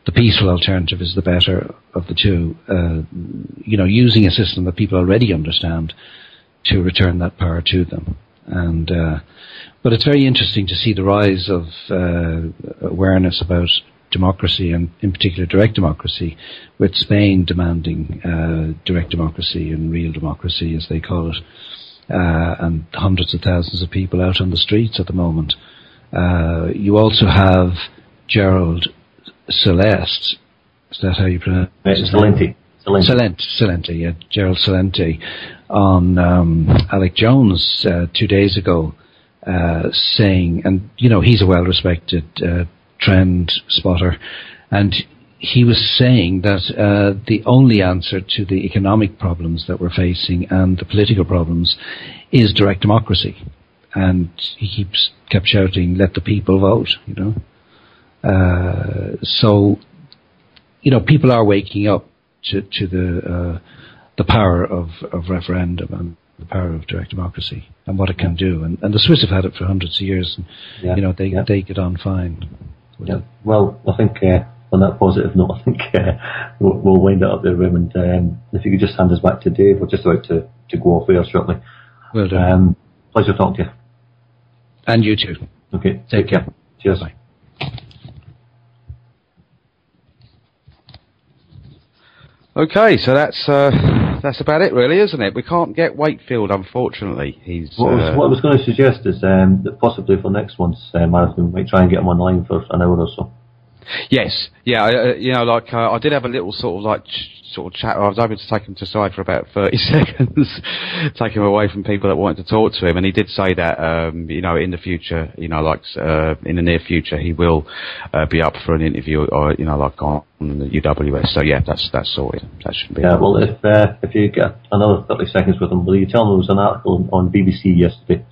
Speaker 13: the peaceful alternative is the better of the two. Using a system that people already understand to return that power to them. And but it's very interesting to see the rise of awareness about democracy, and in particular direct democracy, with Spain demanding direct democracy and real democracy, as they call it, and hundreds of thousands of people out on the streets at the moment. You also have Gerald Celeste. Is that how you pronounce it? Celente, yeah, Gerald Celente, on Alec Jones 2 days ago, saying, and he's a well-respected trend spotter, and he was saying that the only answer to the economic problems that we're facing and the political problems is direct democracy. And he kept shouting, "Let the people vote," So, people are waking up to the power of referendum and the power of direct democracy and what it can do. And the Swiss have had it for hundreds of years, and they get on fine.
Speaker 2: Yeah. Well, I think on that positive note, I think we'll wind it up there, Raymond. If you could just hand us back to Dave, we're just about to go off air shortly.
Speaker 13: Well done.
Speaker 2: Pleasure talking to you.
Speaker 13: And you too.
Speaker 2: Okay, take care. Cheers.
Speaker 13: Bye.
Speaker 1: Okay, so that's about it, really, isn't it? We can't get Wakefield, unfortunately.
Speaker 2: What I was going to suggest is that possibly for next month's marathon, we might try and get him online for an hour or so.
Speaker 1: Yes, yeah, I did have a little sort of chat. I was able to take him to side for about 30 seconds, take him away from people that wanted to talk to him, and he did say that, in the future, in the near future, he will be up for an interview, or like on the UWS. So yeah, that's sorted. That shouldn't be.
Speaker 2: Yeah, well, if you get another 30 seconds with him, will you tell him there was an article on BBC yesterday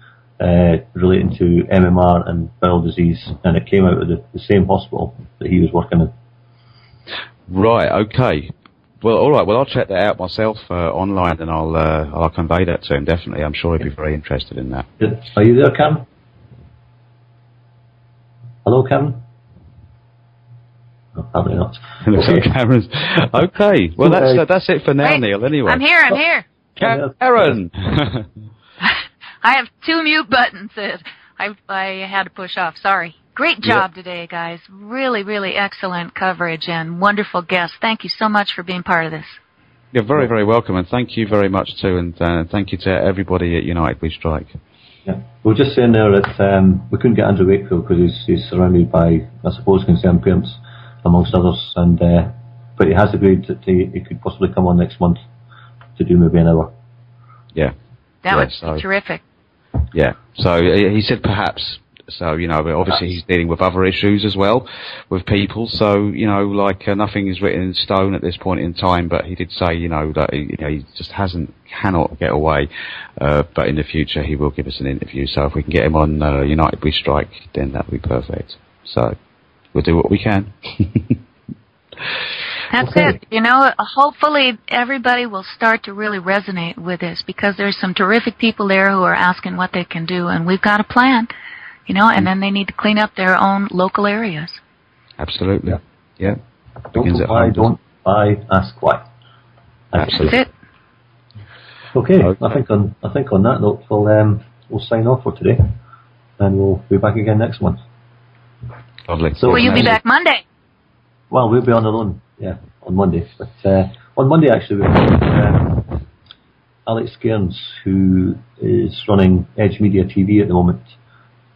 Speaker 2: relating to MMR and bowel disease, and it came out of the same hospital that he was working in.
Speaker 1: Right. Okay. Well, all right. Well, I'll check that out myself online, and I'll convey that to him. Definitely, I'm sure he'd be very interested in that.
Speaker 2: Are you there, Cam? Hello, Cam? No, probably not.
Speaker 1: Okay. Cameron's. Okay. Well, that's it for now,
Speaker 8: Wait,
Speaker 1: Neil. Anyway,
Speaker 8: I'm here.
Speaker 1: Karen.
Speaker 8: I have 2 mute buttons. Says I had to push off. Sorry. Great job today, guys. Really, really excellent coverage and wonderful guests. Thank you so much for being part of this.
Speaker 1: You're very, very welcome, and thank you very much too, and thank you to everybody at United We Strike.
Speaker 2: Yeah, we were just saying there that we couldn't get Andrew Wakefield because he's surrounded by, I suppose, concerned parents, amongst others, and but he has agreed that he could possibly come on next month to do maybe an hour.
Speaker 1: Yeah.
Speaker 8: That would be terrific.
Speaker 1: Yeah, so he said perhaps. So, but obviously he's dealing with other issues as well, with people. So, like nothing is written in stone at this point in time, but he did say, that he just cannot get away. But in the future he will give us an interview. So if we can get him on United We Strike, then that would be perfect. So we'll do what we can.
Speaker 8: That's it. Hopefully everybody will start to really resonate with this, because there's some terrific people there who are asking what they can do, and we've got a plan. And then they need to clean up their own local areas.
Speaker 1: Absolutely. Yeah.
Speaker 2: Don't buy, ask why.
Speaker 1: Absolutely.
Speaker 8: That's it.
Speaker 2: Okay. I think on that note, we'll sign off for today, and we'll be back again next month.
Speaker 1: Lovely.
Speaker 2: So,
Speaker 8: will you be back Monday?
Speaker 2: Well, we'll be on our own, on Monday. But on Monday, actually, we've got Alex Cairns, who is running Edge Media TV at the moment.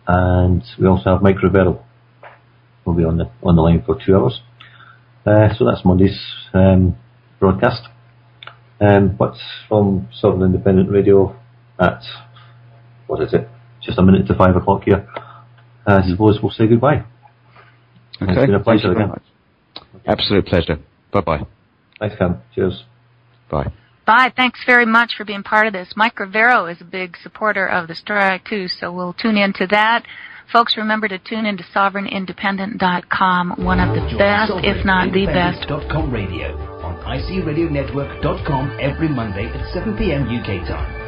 Speaker 2: And we also have Mike Rivero. We'll be on the line for 2 hours. So that's Monday's broadcast. But from Southern Independent Radio at, just a minute to 5 o'clock here, I suppose we'll say goodbye.
Speaker 1: Okay.
Speaker 2: It's been a pleasure again.
Speaker 1: Absolute pleasure. Bye-bye.
Speaker 2: Thanks, Cam. Cheers.
Speaker 1: Bye.
Speaker 8: Bye. Thanks very much for being part of this. Mike Rivero is a big supporter of the strike, too, so we'll tune into that. Folks, remember to tune into sovereignindependent.com, one of the best, if not the best.
Speaker 14: .com radio on icradionetwork.com every Monday at 7 p.m. UK time.